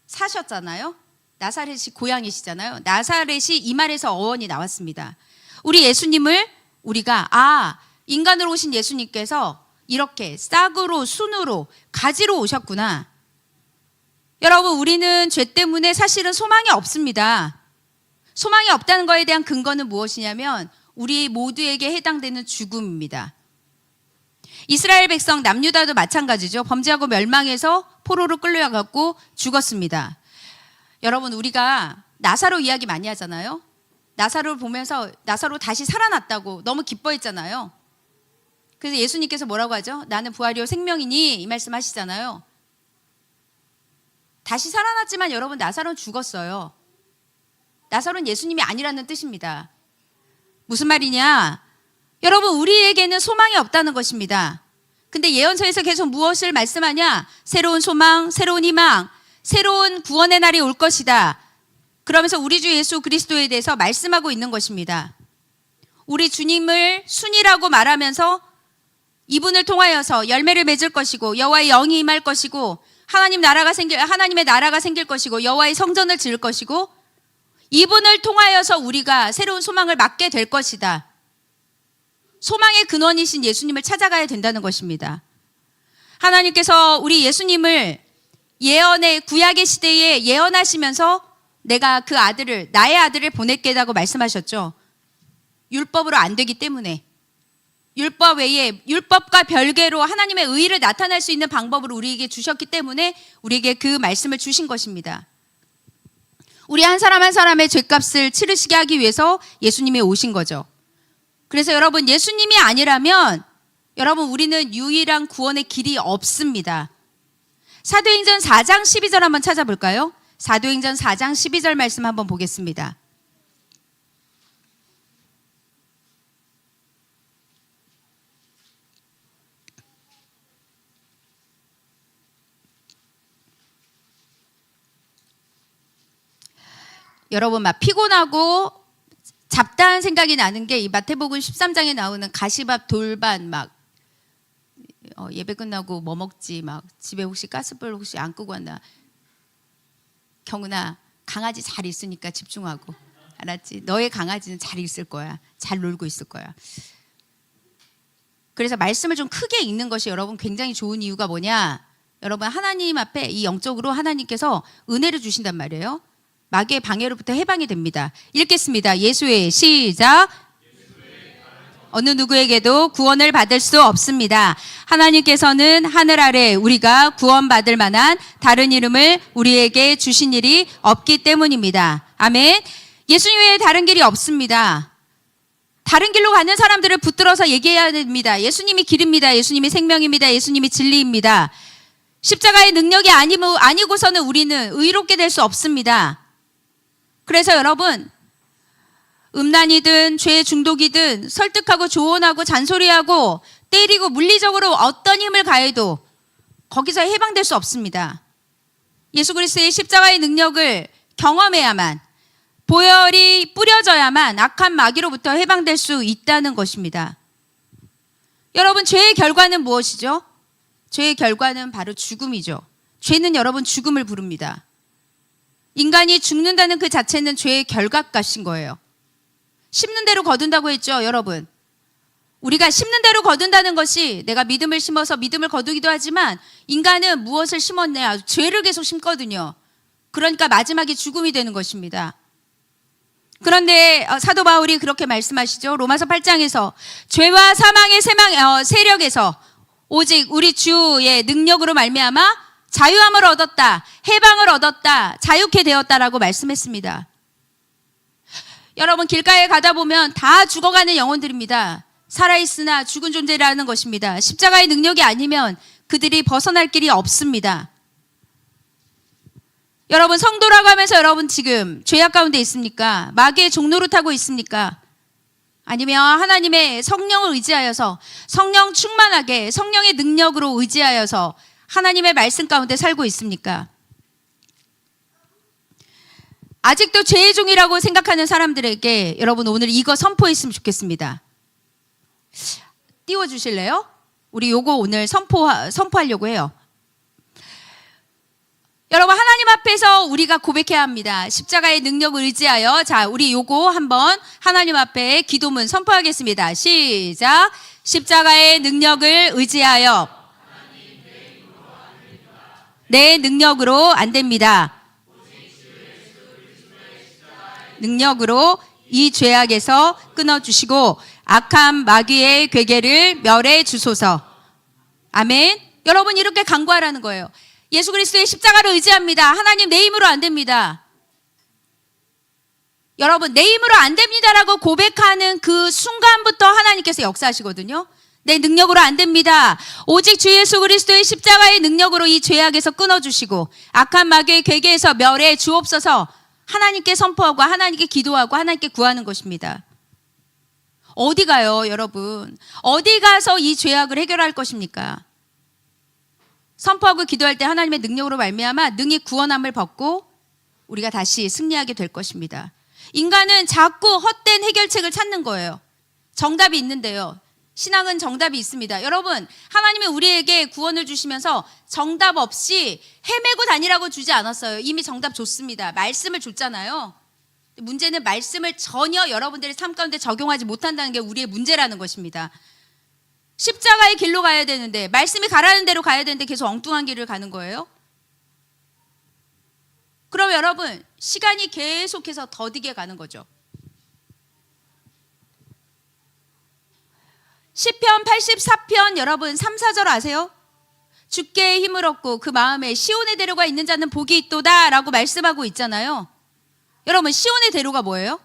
사셨잖아요. 나사렛이 고향이시잖아요. 나사렛이 이 말에서 어원이 나왔습니다. 우리 예수님을 우리가 인간으로 오신 예수님께서 이렇게 싹으로 순으로 가지로 오셨구나. 여러분, 우리는 죄 때문에 사실은 소망이 없습니다. 소망이 없다는 것에 대한 근거는 무엇이냐면 우리 모두에게 해당되는 죽음입니다. 이스라엘 백성 남유다도 마찬가지죠. 범죄하고 멸망해서 포로로 끌려가고 죽었습니다. 여러분, 우리가 나사로 이야기 많이 하잖아요. 나사로를 보면서 나사로 다시 살아났다고 너무 기뻐했잖아요. 그래서 예수님께서 뭐라고 하죠? 나는 부활이요 생명이니, 이 말씀 하시잖아요. 다시 살아났지만 여러분, 나사로는 죽었어요. 나사로는 예수님이 아니라는 뜻입니다. 무슨 말이냐? 여러분, 우리에게는 소망이 없다는 것입니다. 근데 예언서에서 계속 무엇을 말씀하냐? 새로운 소망, 새로운 희망, 새로운 구원의 날이 올 것이다. 그러면서 우리 주 예수 그리스도에 대해서 말씀하고 있는 것입니다. 우리 주님을 순이라고 말하면서 이분을 통하여서 열매를 맺을 것이고 여호와의 영이 임할 것이고 하나님의 나라가 생길 것이고 여호와의 성전을 지을 것이고 이분을 통하여서 우리가 새로운 소망을 맞게 될 것이다. 소망의 근원이신 예수님을 찾아가야 된다는 것입니다. 하나님께서 우리 예수님을 예언의 구약의 시대에 예언하시면서 내가 그 아들을, 나의 아들을 보냈겠다고 말씀하셨죠. 율법으로 안 되기 때문에, 율법 외에, 율법과 별개로 하나님의 의의를 나타낼 수 있는 방법으로 우리에게 주셨기 때문에 우리에게 그 말씀을 주신 것입니다. 우리 한 사람 한 사람의 죄값을 치르시게 하기 위해서 예수님이 오신 거죠. 그래서 여러분, 예수님이 아니라면 여러분, 우리는 유일한 구원의 길이 없습니다. 사도행전 4장 12절 한번 찾아볼까요? 사도행전 4장 12절 말씀 한번 보겠습니다. 여러분, 막 피곤하고 잡다한 생각이 나는 게 이 마태복음 13장에 나오는 가시밥 돌반 막 예배 끝나고 뭐 먹지, 막 집에 혹시 가스불 혹시 안 끄고 왔나. 경은아, 강아지 잘 있으니까 집중하고, 알았지? 너의 강아지는 잘 있을 거야. 잘 놀고 있을 거야. 그래서 말씀을 좀 크게 읽는 것이 여러분 굉장히 좋은 이유가 뭐냐? 여러분, 하나님 앞에 이 영적으로 하나님께서 은혜를 주신단 말이에요. 마귀의 방해로부터 해방이 됩니다. 읽겠습니다. 예수의 시작. 어느 누구에게도 구원을 받을 수 없습니다. 하나님께서는 하늘 아래 우리가 구원받을 만한 다른 이름을 우리에게 주신 일이 없기 때문입니다. 아멘. 예수님 외에 다른 길이 없습니다. 다른 길로 가는 사람들을 붙들어서 얘기해야 됩니다. 예수님이 길입니다. 예수님이 생명입니다. 예수님이 진리입니다. 십자가의 능력이 아니고서는 우리는 의롭게 될 수 없습니다. 그래서 여러분, 음란이든 죄 중독이든 설득하고 조언하고 잔소리하고 때리고 물리적으로 어떤 힘을 가해도 거기서 해방될 수 없습니다. 예수 그리스도의 십자가의 능력을 경험해야만, 보혈이 뿌려져야만 악한 마귀로부터 해방될 수 있다는 것입니다. 여러분, 죄의 결과는 무엇이죠? 죄의 결과는 바로 죽음이죠. 죄는 여러분 죽음을 부릅니다. 인간이 죽는다는 그 자체는 죄의 결과값인 거예요. 심는 대로 거둔다고 했죠, 여러분. 우리가 심는 대로 거둔다는 것이 내가 믿음을 심어서 믿음을 거두기도 하지만 인간은 무엇을 심었냐? 죄를 계속 심거든요. 그러니까 마지막에 죽음이 되는 것입니다. 그런데 사도 바울이 그렇게 말씀하시죠. 로마서 8장에서 죄와 사망의 세력에서 오직 우리 주의 능력으로 말미암아 자유함을 얻었다, 해방을 얻었다, 자유케 되었다라고 말씀했습니다. 여러분, 길가에 가다 보면 다 죽어가는 영혼들입니다. 살아있으나 죽은 존재라는 것입니다. 십자가의 능력이 아니면 그들이 벗어날 길이 없습니다. 여러분, 성도라고 하면서 여러분 지금 죄악 가운데 있습니까? 마귀의 종노릇 하고 있습니까? 아니면 하나님의 성령을 의지하여서 성령 충만하게 성령의 능력으로 의지하여서 하나님의 말씀 가운데 살고 있습니까? 아직도 죄의 종이라고 생각하는 사람들에게 여러분 오늘 이거 선포했으면 좋겠습니다. 띄워주실래요? 우리 요거 오늘 선포하려고 해요. 여러분, 하나님 앞에서 우리가 고백해야 합니다. 십자가의 능력을 의지하여. 자, 우리 요거 한번 하나님 앞에 기도문 선포하겠습니다. 시작. 십자가의 능력을 의지하여. 내 능력으로 안 됩니다. 능력으로 이 죄악에서 끊어주시고 악한 마귀의 괴계를 멸해 주소서. 아멘. 여러분, 이렇게 간구하라는 거예요. 예수 그리스도의 십자가를 의지합니다. 하나님, 내 힘으로 안 됩니다. 여러분, 내 힘으로 안 됩니다라고 고백하는 그 순간부터 하나님께서 역사하시거든요. 내 능력으로 안 됩니다. 오직 주 예수 그리스도의 십자가의 능력으로 이 죄악에서 끊어주시고 악한 마귀의 괴계에서 멸해 주옵소서. 하나님께 선포하고 하나님께 기도하고 하나님께 구하는 것입니다. 어디 가요, 여러분? 어디 가서 이 죄악을 해결할 것입니까? 선포하고 기도할 때 하나님의 능력으로 말미암아 능히 구원함을 받고 우리가 다시 승리하게 될 것입니다. 인간은 자꾸 헛된 해결책을 찾는 거예요. 정답이 있는데요. 신앙은 정답이 있습니다. 여러분, 하나님이 우리에게 구원을 주시면서 정답 없이 헤매고 다니라고 주지 않았어요. 이미 정답 줬습니다. 말씀을 줬잖아요. 문제는 말씀을 전혀 여러분들의 삶 가운데 적용하지 못한다는 게 우리의 문제라는 것입니다. 십자가의 길로 가야 되는데, 말씀이 가라는 대로 가야 되는데 계속 엉뚱한 길을 가는 거예요. 그럼 여러분, 시간이 계속해서 더디게 가는 거죠. 시편 84편 여러분 3, 4절 아세요? 주께 힘을 얻고 그 마음에 시온의 대로가 있는 자는 복이 있도다 라고 말씀하고 있잖아요. 여러분, 시온의 대로가 뭐예요?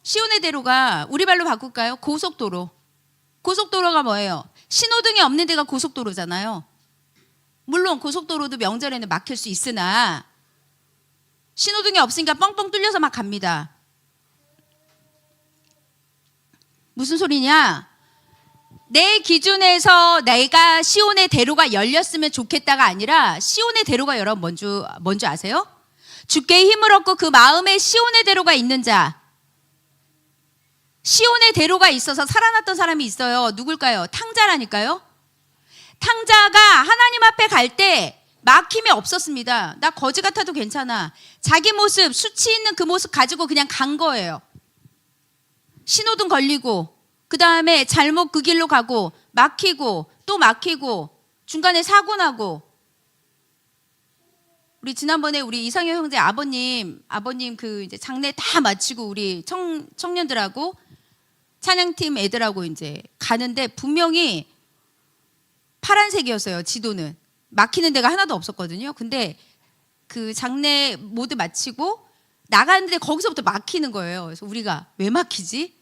시온의 대로가 우리 말로 바꿀까요? 고속도로. 고속도로가 뭐예요? 신호등이 없는 데가 고속도로잖아요. 물론 고속도로도 명절에는 막힐 수 있으나 신호등이 없으니까 뻥뻥 뚫려서 막 갑니다. 무슨 소리냐? 내 기준에서 내가 시온의 대로가 열렸으면 좋겠다가 아니라 시온의 대로가 여러분 뭔지 아세요? 주께 힘을 얻고 그 마음에 시온의 대로가 있는 자. 시온의 대로가 있어서 살아났던 사람이 있어요. 누굴까요? 탕자라니까요. 탕자가 하나님 앞에 갈 때 막힘이 없었습니다. 나 거지 같아도 괜찮아. 자기 모습, 수치 있는 그 모습 가지고 그냥 간 거예요. 신호등 걸리고 그 다음에 잘못 그 길로 가고 막히고 또 막히고 중간에 사고 나고. 우리 지난번에 우리 이상현 형제 아버님 그 이제 장례 다 마치고 우리 청년들하고 찬양팀 애들하고 이제 가는데 분명히 파란색이었어요. 지도는 막히는 데가 하나도 없었거든요. 근데 그 장례 모두 마치고 나가는데 거기서부터 막히는 거예요. 그래서 우리가 왜 막히지?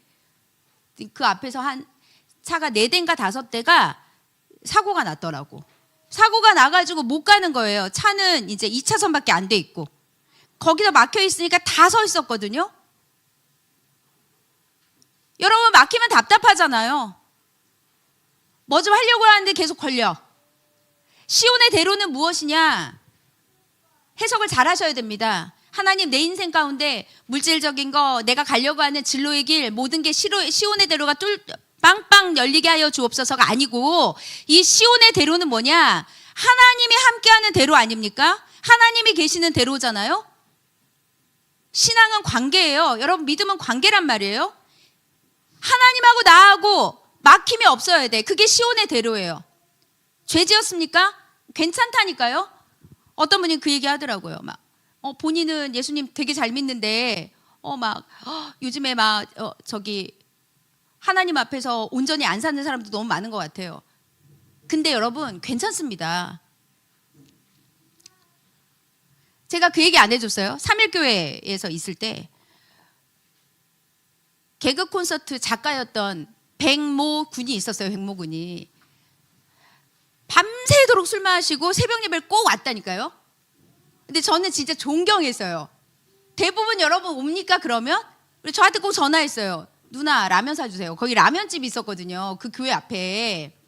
그 앞에서 한 차가 4대인가 5대가 사고가 났더라고. 사고가 나가지고 못 가는 거예요. 차는 이제 2차선밖에 안 돼 있고 거기서 막혀 있으니까 다 서 있었거든요. 여러분, 막히면 답답하잖아요. 뭐 좀 하려고 하는데 계속 걸려. 시온의 대로는 무엇이냐? 해석을 잘 하셔야 됩니다. 하나님, 내 인생 가운데 물질적인 거, 내가 가려고 하는 진로의 길, 모든 게 시온의 대로가 빵빵 열리게 하여 주옵소서가 아니고, 이 시온의 대로는 뭐냐? 하나님이 함께하는 대로 아닙니까? 하나님이 계시는 대로잖아요. 신앙은 관계예요. 여러분, 믿음은 관계란 말이에요. 하나님하고 나하고 막힘이 없어야 돼. 그게 시온의 대로예요. 죄 지었습니까? 괜찮다니까요. 어떤 분이 그 얘기 하더라고요. 막 본인은 예수님 되게 잘 믿는데 요즘에 하나님 앞에서 온전히 안 사는 사람도 너무 많은 것 같아요. 근데 여러분, 괜찮습니다. 제가 그 얘기 안 해줬어요. 3일교회에서 있을 때 개그 콘서트 작가였던 백모 군이 있었어요. 백모 군이 밤새도록 술 마시고 새벽 예배를 꼭 왔다니까요. 근데 저는 진짜 존경했어요. 대부분 여러분 옵니까 그러면? 저한테 꼭 전화했어요. 누나, 라면 사주세요. 거기 라면집이 있었거든요. 그 교회 앞에.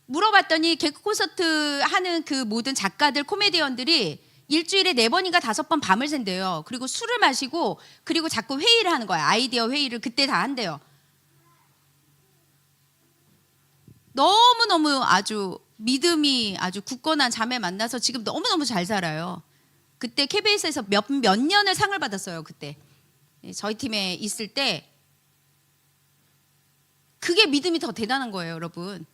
물어봤더니 개그 콘서트 하는 그 모든 작가들, 코미디언들이 일주일에 4번인가 5번 밤을 샌대요. 그리고 술을 마시고 그리고 자꾸 회의를 하는 거야. 아이디어 회의를 그때 다 한대요. 너무너무 아주 믿음이 아주 굳건한 자매 만나서 지금 너무너무 잘 살아요. 그때 KBS에서 몇 년을 상을 받았어요. 그때 저희 팀에 있을 때 그게 믿음이 더 대단한 거예요, 여러분.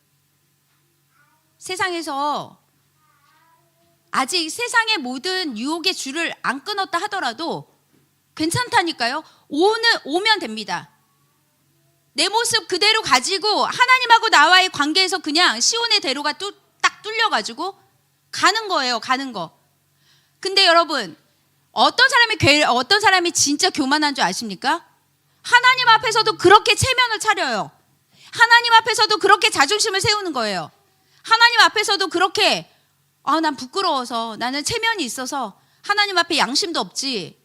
세상에서 아직 세상의 모든 유혹의 줄을 안 끊었다 하더라도 괜찮다니까요. 오면 됩니다. 내 모습 그대로 가지고 하나님하고 나와의 관계에서 그냥 시온의 대로가 딱 뚫려가지고 가는 거예요. 가는 거. 근데 여러분, 어떤 사람이 진짜 교만한 줄 아십니까? 하나님 앞에서도 그렇게 체면을 차려요. 하나님 앞에서도 그렇게 자존심을 세우는 거예요. 하나님 앞에서도 그렇게 난 부끄러워서, 나는 체면이 있어서 하나님 앞에 양심도 없지.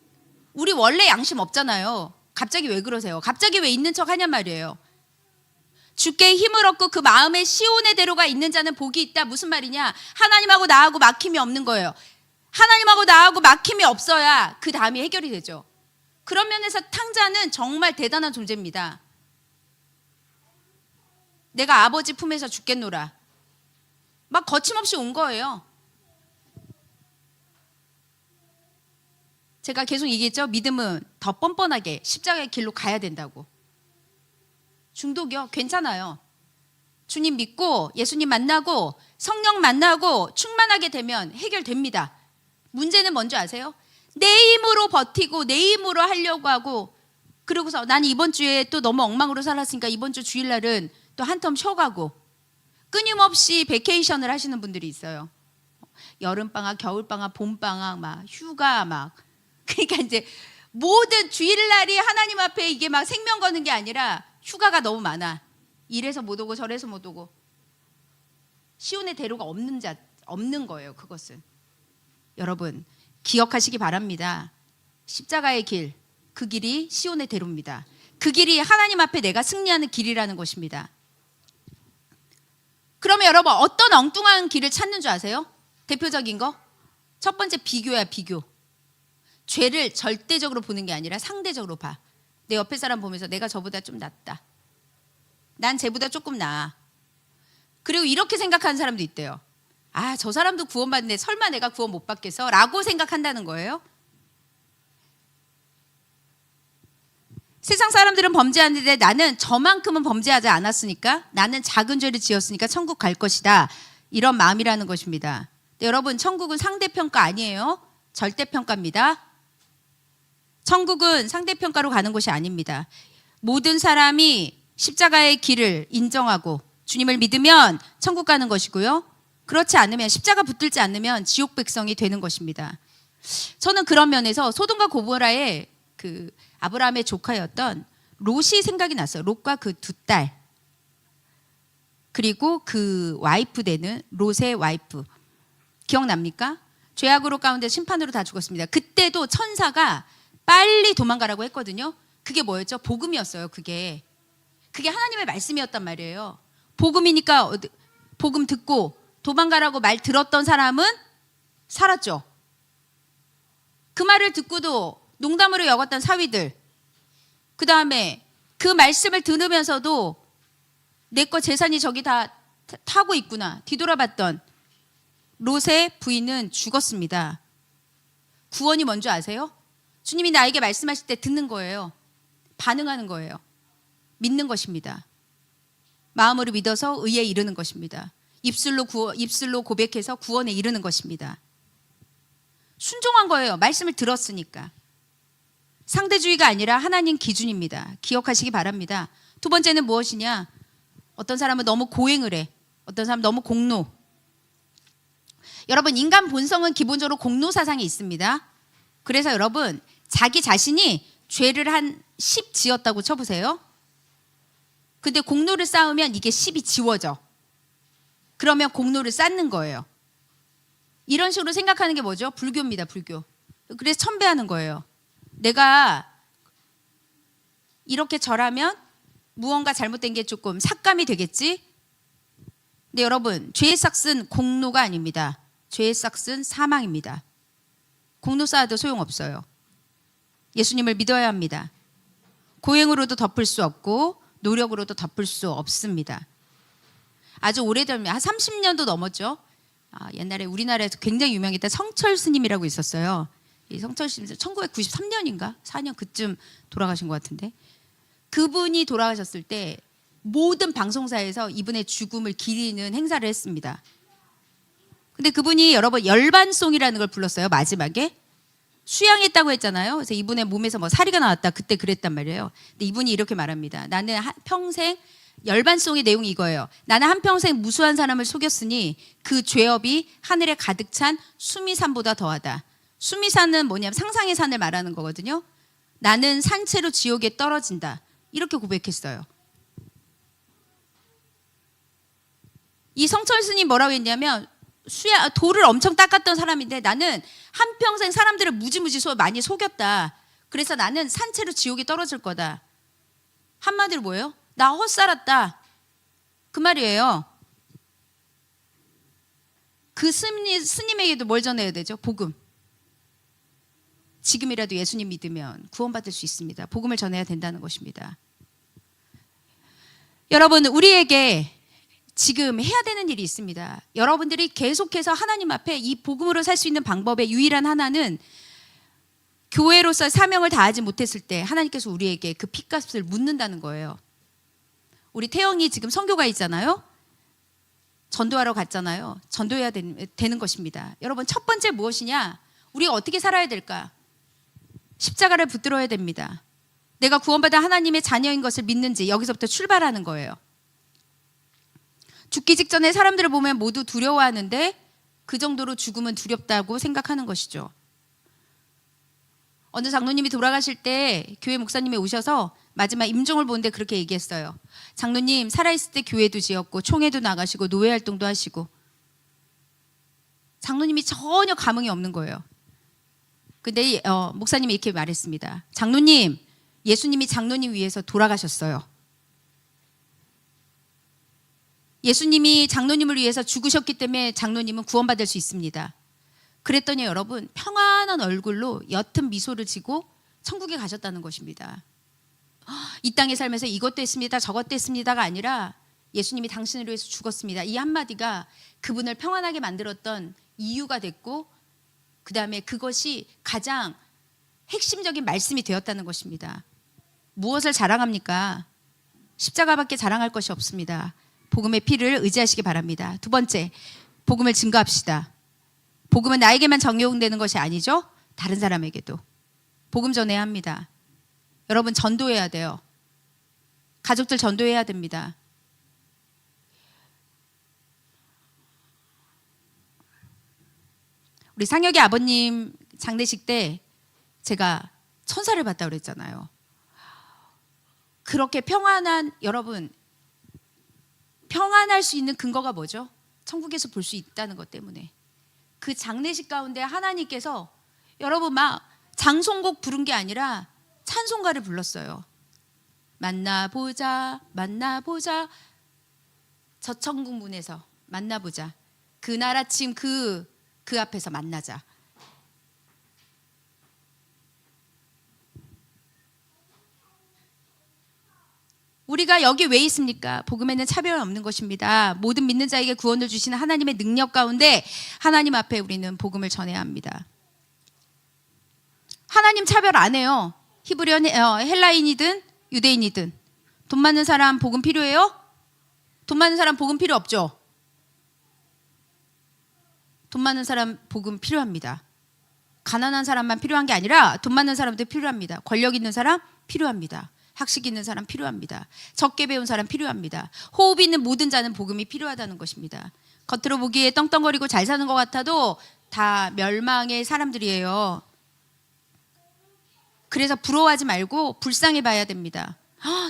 우리 원래 양심 없잖아요. 갑자기 왜 그러세요? 갑자기 왜 있는 척 하냔 말이에요. 주께 힘을 얻고 그 마음에 시온의 대로가 있는 자는 복이 있다. 무슨 말이냐? 하나님하고 나하고 막힘이 없는 거예요. 하나님하고 나하고 막힘이 없어야 그 다음이 해결이 되죠. 그런 면에서 탕자는 정말 대단한 존재입니다. 내가 아버지 품에서 죽겠노라. 막 거침없이 온 거예요. 제가 계속 얘기했죠. 믿음은 더 뻔뻔하게 십자가의 길로 가야 된다고. 중독이요? 괜찮아요. 주님 믿고 예수님 만나고 성령 만나고 충만하게 되면 해결됩니다. 문제는 뭔지 아세요? 내 힘으로 버티고 내 힘으로 하려고 하고, 그러고서 난 이번 주에 또 너무 엉망으로 살았으니까 이번 주 주일날은 또 한 텀 쉬어가고, 끊임없이 베케이션을 하시는 분들이 있어요. 여름방학, 겨울방학, 봄방학, 막 휴가 막. 그러니까 이제 모든 주일날이 하나님 앞에 이게 막 생명 거는 게 아니라 휴가가 너무 많아. 이래서 못 오고 저래서 못 오고. 시온의 대로가 없는 거예요. 그것은. 여러분 기억하시기 바랍니다. 십자가의 길, 그 길이 시온의 대로입니다. 그 길이 하나님 앞에 내가 승리하는 길이라는 것입니다. 그러면 여러분 어떤 엉뚱한 길을 찾는 줄 아세요? 대표적인 거? 첫 번째 비교야, 비교. 죄를 절대적으로 보는 게 아니라 상대적으로 봐. 내 옆에 사람 보면서 내가 저보다 좀 낫다. 난 쟤보다 조금 나아. 그리고 이렇게 생각하는 사람도 있대요. 저 사람도 구원받는데 설마 내가 구원 못 받겠어? 라고 생각한다는 거예요. 세상 사람들은 범죄하는데 나는 저만큼은 범죄하지 않았으니까, 나는 작은 죄를 지었으니까 천국 갈 것이다. 이런 마음이라는 것입니다. 근데 여러분 천국은 상대평가 아니에요. 절대평가입니다. 천국은 상대평가로 가는 곳이 아닙니다. 모든 사람이 십자가의 길을 인정하고 주님을 믿으면 천국 가는 것이고요. 그렇지 않으면, 십자가 붙들지 않으면 지옥 백성이 되는 것입니다. 저는 그런 면에서 소돔과 고모라의 그 아브라함의 조카였던 롯이 생각이 났어요. 롯과 그 두 딸, 그리고 그 와이프 되는 롯의 와이프. 기억납니까? 죄악으로 가운데 심판으로 다 죽었습니다. 그때도 천사가 빨리 도망가라고 했거든요. 그게 뭐였죠? 복음이었어요. 그게 하나님의 말씀이었단 말이에요. 복음이니까 복음 듣고 도망가라고 말 들었던 사람은 살았죠. 그 말을 듣고도 농담으로 여겼던 사위들, 그 다음에 그 말씀을 들으면서도 내 거 재산이 저기 다 타고 있구나 뒤돌아봤던 롯의 부인은 죽었습니다. 구원이 뭔지 아세요? 주님이 나에게 말씀하실 때 듣는 거예요. 반응하는 거예요. 믿는 것입니다. 마음으로 믿어서 의에 이르는 것입니다. 입술로 고백해서 구원에 이르는 것입니다. 순종한 거예요. 말씀을 들었으니까. 상대주의가 아니라 하나님 기준입니다. 기억하시기 바랍니다. 두 번째는 무엇이냐? 어떤 사람은 너무 고행을 해. 어떤 사람은 너무 공로. 여러분 인간 본성은 기본적으로 공로 사상이 있습니다. 그래서 여러분 자기 자신이 죄를 한 10 지었다고 쳐보세요. 근데 공로를 쌓으면 이게 10이 지워져. 그러면 공로를 쌓는 거예요. 이런 식으로 생각하는 게 뭐죠? 불교입니다. 불교. 그래서 첨배하는 거예요. 내가 이렇게 절하면 무언가 잘못된 게 조금 삭감이 되겠지? 근데 여러분 죄의 삭은 공로가 아닙니다. 죄의 삭은 사망입니다. 공로 쌓아도 소용없어요. 예수님을 믿어야 합니다. 고행으로도 덮을 수 없고 노력으로도 덮을 수 없습니다. 아주 오래전 한 30년도 넘었죠. 옛날에 우리나라에서 굉장히 유명했던 성철 스님이라고 있었어요. 이 성철 스님 1993년인가 4년 그쯤 돌아가신 것 같은데, 그분이 돌아가셨을 때 모든 방송사에서 이분의 죽음을 기리는 행사를 했습니다. 근데 그분이 여러분 열반송이라는 걸 불렀어요. 마지막에 수양했다고 했잖아요. 그래서 이분의 몸에서 뭐 사리가 나왔다 그때 그랬단 말이에요. 근데 이분이 이렇게 말합니다. 나는 평생, 열반송의 내용이 이거예요. 나는 한평생 무수한 사람을 속였으니 그 죄업이 하늘에 가득 찬 수미산보다 더하다. 수미산은 뭐냐면 상상의 산을 말하는 거거든요. 나는 산채로 지옥에 떨어진다. 이렇게 고백했어요. 이 성철 스님 뭐라고 했냐면, 돌을 엄청 닦았던 사람인데 나는 한평생 사람들을 무지무지 많이 속였다. 그래서 나는 산채로 지옥에 떨어질 거다. 한마디로 뭐예요? 나 헛살았다. 그 말이에요. 그 스님에게도 뭘 전해야 되죠? 복음. 지금이라도 예수님 믿으면 구원받을 수 있습니다. 복음을 전해야 된다는 것입니다. 여러분, 우리에게 지금 해야 되는 일이 있습니다. 여러분들이 계속해서 하나님 앞에 이 복음으로 살 수 있는 방법의 유일한 하나는, 교회로서 사명을 다하지 못했을 때 하나님께서 우리에게 그 핏값을 묻는다는 거예요. 우리 태영이 지금 선교가 있잖아요. 전도하러 갔잖아요. 전도해야 되는 것입니다. 여러분, 첫 번째 무엇이냐? 우리가 어떻게 살아야 될까? 십자가를 붙들어야 됩니다. 내가 구원받은 하나님의 자녀인 것을 믿는지, 여기서부터 출발하는 거예요. 죽기 직전에 사람들을 보면 모두 두려워하는데 그 정도로 죽음은 두렵다고 생각하는 것이죠. 어느 장로님이 돌아가실 때 교회 목사님이 오셔서 마지막 임종을 보는데 그렇게 얘기했어요. 장로님, 살아있을 때 교회도 지었고 총회도 나가시고 노예 활동도 하시고. 장로님이 전혀 감흥이 없는 거예요. 근데 목사님이 이렇게 말했습니다. 장로님, 예수님이 장로님 위해서 돌아가셨어요. 예수님이 장로님을 위해서 죽으셨기 때문에 장로님은 구원받을 수 있습니다. 그랬더니 여러분, 평안한 얼굴로 옅은 미소를 지고 천국에 가셨다는 것입니다. 이 땅에 살면서 이것도 했습니다, 저것도 했습니다가 아니라 예수님이 당신을 위해서 죽었습니다. 이 한마디가 그분을 평안하게 만들었던 이유가 됐고, 그 다음에 그것이 가장 핵심적인 말씀이 되었다는 것입니다. 무엇을 자랑합니까? 십자가밖에 자랑할 것이 없습니다. 복음의 피를 의지하시기 바랍니다. 두 번째, 복음을 증거합시다. 복음은 나에게만 적용되는 것이 아니죠. 다른 사람에게도 복음 전해야 합니다. 여러분, 전도해야 돼요. 가족들 전도해야 됩니다. 우리 상혁이 아버님 장례식 때 제가 천사를 봤다고 그랬잖아요. 그렇게 평안한, 여러분, 평안할 수 있는 근거가 뭐죠? 천국에서 볼 수 있다는 것 때문에. 그 장례식 가운데 하나님께서 여러분 막 장송곡 부른 게 아니라 찬송가를 불렀어요. 만나보자, 만나보자. 저 천국 문에서 만나보자. 그날 아침 그 앞에서 만나자. 우리가 여기 왜 있습니까? 복음에는 차별은 없는 것입니다. 모든 믿는 자에게 구원을 주시는 하나님의 능력 가운데 하나님 앞에 우리는 복음을 전해야 합니다. 하나님 차별 안 해요. 히브리언, 헬라인이든 유대인이든. 돈 많은 사람 복음 필요해요? 돈 많은 사람 복음 필요 없죠? 돈 많은 사람 복음 필요합니다. 가난한 사람만 필요한 게 아니라 돈 많은 사람도 필요합니다. 권력 있는 사람 필요합니다. 학식 있는 사람 필요합니다. 적게 배운 사람 필요합니다. 호흡 있는 모든 자는 복음이 필요하다는 것입니다. 겉으로 보기에 떵떵거리고 잘 사는 것 같아도 다 멸망의 사람들이에요. 그래서 부러워하지 말고 불쌍히 봐야 됩니다.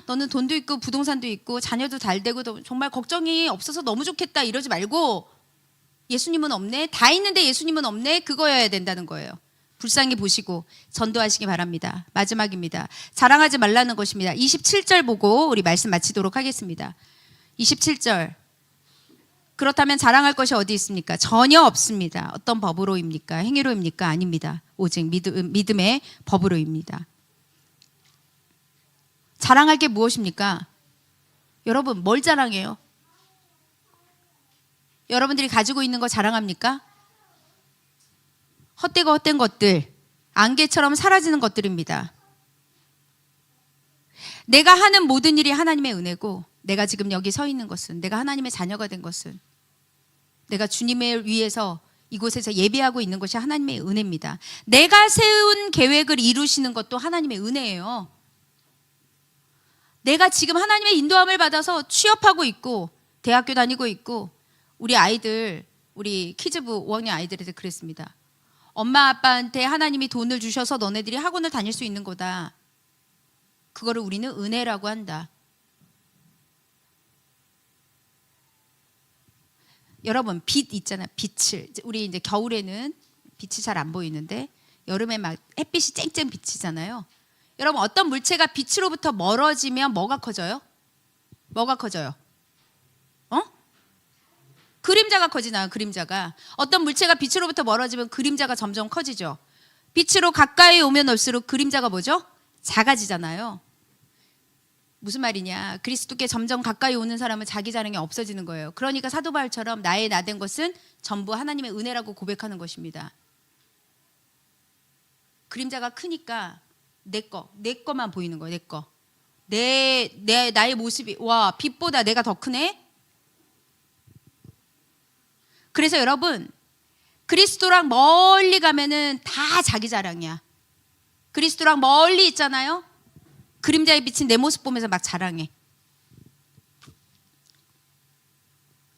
너는 돈도 있고 부동산도 있고 자녀도 잘 되고 정말 걱정이 없어서 너무 좋겠다 이러지 말고, 예수님은 없네, 다 있는데 예수님은 없네, 그거여야 된다는 거예요. 불쌍히 보시고 전도하시기 바랍니다. 마지막입니다. 자랑하지 말라는 것입니다. 27절 보고 우리 말씀 마치도록 하겠습니다. 27절. 그렇다면 자랑할 것이 어디 있습니까? 전혀 없습니다. 어떤 법으로입니까? 행위로입니까? 아닙니다. 오직 믿음의 법으로입니다. 자랑할 게 무엇입니까? 여러분, 뭘 자랑해요? 여러분들이 가지고 있는 거 자랑합니까? 헛되고 헛된 것들, 안개처럼 사라지는 것들입니다. 내가 하는 모든 일이 하나님의 은혜고, 내가 지금 여기 서 있는 것은, 내가 하나님의 자녀가 된 것은, 내가 주님을 위해서 이곳에서 예배하고 있는 것이 하나님의 은혜입니다. 내가 세운 계획을 이루시는 것도 하나님의 은혜예요. 내가 지금 하나님의 인도함을 받아서 취업하고 있고 대학교 다니고 있고, 우리 아이들, 우리 키즈부 5학년 아이들한테 그랬습니다. 엄마 아빠한테 하나님이 돈을 주셔서 너네들이 학원을 다닐 수 있는 거다. 그거를 우리는 은혜라고 한다. 여러분, 빛 있잖아요. 빛을, 우리 이제 겨울에는 빛이 잘 안 보이는데 여름에 막 햇빛이 쨍쨍 비치잖아요. 여러분, 어떤 물체가 빛으로부터 멀어지면 뭐가 커져요? 뭐가 커져요? 그림자가 커지나요? 그림자가. 어떤 물체가 빛으로부터 멀어지면 그림자가 점점 커지죠. 빛으로 가까이 오면 올수록 그림자가 뭐죠? 작아지잖아요. 무슨 말이냐? 그리스도께 점점 가까이 오는 사람은 자기 자랑이 없어지는 거예요. 그러니까 사도 바울처럼 나의 나된 것은 전부 하나님의 은혜라고 고백하는 것입니다. 그림자가 크니까 내 거만 보이는 거예요. 나의 모습이, 와, 빛보다 내가 더 크네? 그래서 여러분, 그리스도랑 멀리 가면은 다 자기 자랑이야. 그리스도랑 멀리 있잖아요. 그림자에 비친 내 모습 보면서 막 자랑해.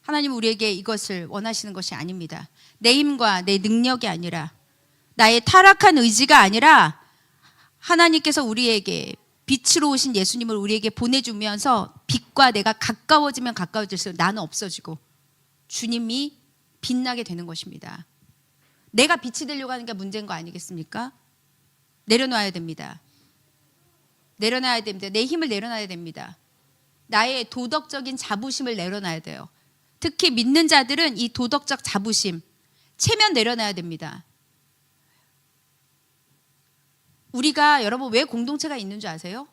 하나님은 우리에게 이것을 원하시는 것이 아닙니다. 내 힘과 내 능력이 아니라, 나의 타락한 의지가 아니라, 하나님께서 우리에게 빛으로 오신 예수님을 우리에게 보내주면서 빛과 내가 가까워지면 가까워질수록 나는 없어지고 주님이 빛나게 되는 것입니다. 내가 빛이 되려고 하는 게 문제인 거 아니겠습니까? 내려놔야 됩니다. 내려놔야 됩니다. 내 힘을 내려놔야 됩니다. 나의 도덕적인 자부심을 내려놔야 돼요. 특히 믿는 자들은 이 도덕적 자부심, 체면 내려놔야 됩니다. 우리가, 여러분, 왜 공동체가 있는 줄 아세요?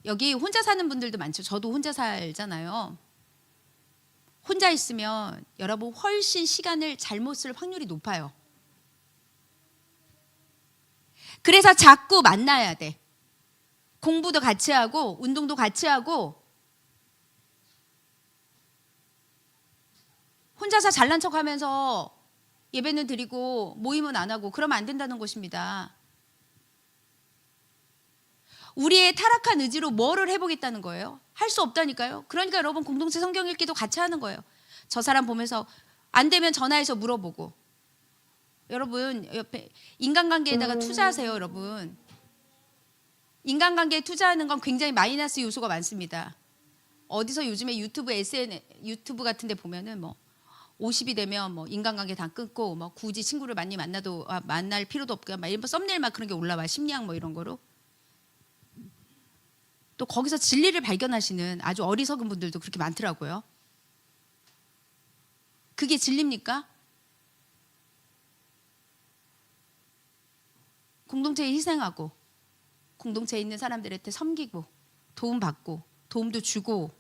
여기 혼자 사는 분들도 많죠. 저도 혼자 살잖아요. 혼자 있으면 여러분 훨씬 시간을 잘못 쓸 확률이 높아요. 그래서 자꾸 만나야 돼. 공부도 같이 하고 운동도 같이 하고, 혼자서 잘난 척하면서 예배는 드리고 모임은 안 하고 그러면 안 된다는 것입니다. 우리의 타락한 의지로 뭐를 해보겠다는 거예요? 할 수 없다니까요. 그러니까 여러분, 공동체 성경 읽기도 같이 하는 거예요. 저 사람 보면서 안 되면 전화해서 물어보고. 여러분, 옆에 인간관계에다가 투자하세요. 여러분, 인간관계에 투자하는 건 굉장히 마이너스 요소가 많습니다. 어디서 요즘에 유튜브 같은 데 보면은 뭐 50이 되면 뭐 인간관계 다 끊고 뭐 굳이 친구를 많이 만나도 만날 필요도 없고 막 이런 썸네일 막 그런 게 올라와. 심리학 뭐 이런 거로. 또 거기서 진리를 발견하시는 아주 어리석은 분들도 그렇게 많더라고요. 그게 진리입니까? 공동체에 희생하고 공동체에 있는 사람들한테 섬기고 도움받고 도움도 주고,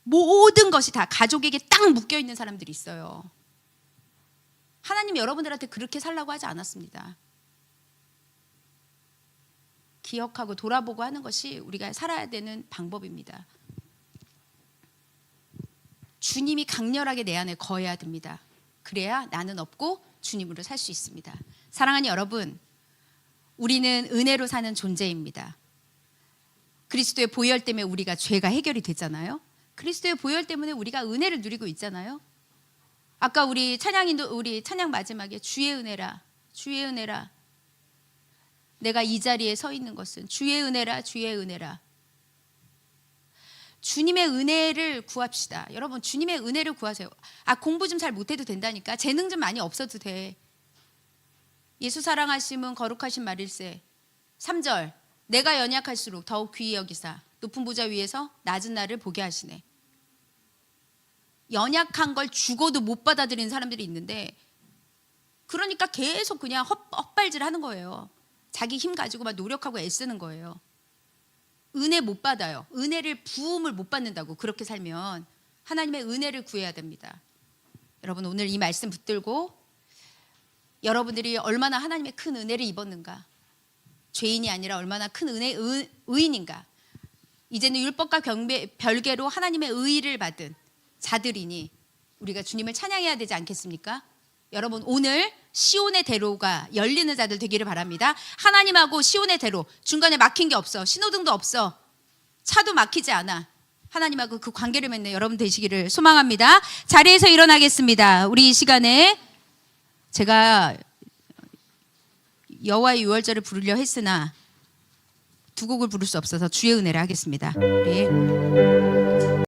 모든 것이 다 가족에게 딱 묶여있는 사람들이 있어요. 하나님 여러분들한테 그렇게 살라고 하지 않았습니다. 기억하고 돌아보고 하는 것이 우리가 살아야 되는 방법입니다. 주님이 강렬하게 내 안에 거해야 됩니다. 그래야 나는 없고 주님으로 살 수 있습니다. 사랑하는 여러분, 우리는 은혜로 사는 존재입니다. 그리스도의 보혈 때문에 우리가 죄가 해결이 됐잖아요. 그리스도의 보혈 때문에 우리가 은혜를 누리고 있잖아요. 아까 우리 찬양 마지막에 주의 은혜라, 주의 은혜라. 내가 이 자리에 서 있는 것은 주의 은혜라, 주의 은혜라. 주님의 은혜를 구합시다. 여러분, 주님의 은혜를 구하세요. 공부 좀 잘 못해도 된다니까. 재능 좀 많이 없어도 돼. 예수 사랑하심은 거룩하신 말일세. 3절, 내가 연약할수록 더욱 귀히 여기사 높은 보좌 위에서 낮은 나를 보게 하시네. 연약한 걸 죽어도 못 받아들이는 사람들이 있는데, 그러니까 계속 그냥 헛발질 하는 거예요. 자기 힘 가지고 막 노력하고 애쓰는 거예요. 은혜 못 받아요. 은혜를 부음을 못 받는다고. 그렇게 살면 하나님의 은혜를 구해야 됩니다. 여러분 오늘 이 말씀 붙들고 여러분들이 얼마나 하나님의 큰 은혜를 입었는가, 죄인이 아니라 얼마나 큰 의인인가, 이제는 율법과 별개로 하나님의 의의를 받은 자들이니 우리가 주님을 찬양해야 되지 않겠습니까? 여러분 오늘 시온의 대로가 열리는 자들 되기를 바랍니다. 하나님하고 시온의 대로, 중간에 막힌 게 없어, 신호등도 없어, 차도 막히지 않아, 하나님하고 그 관계를 맺는 여러분 되시기를 소망합니다. 자리에서 일어나겠습니다. 우리 이 시간에 제가 여호와의 유월절을 부르려 했으나 두 곡을 부를 수 없어서 주의 은혜를 하겠습니다. 우리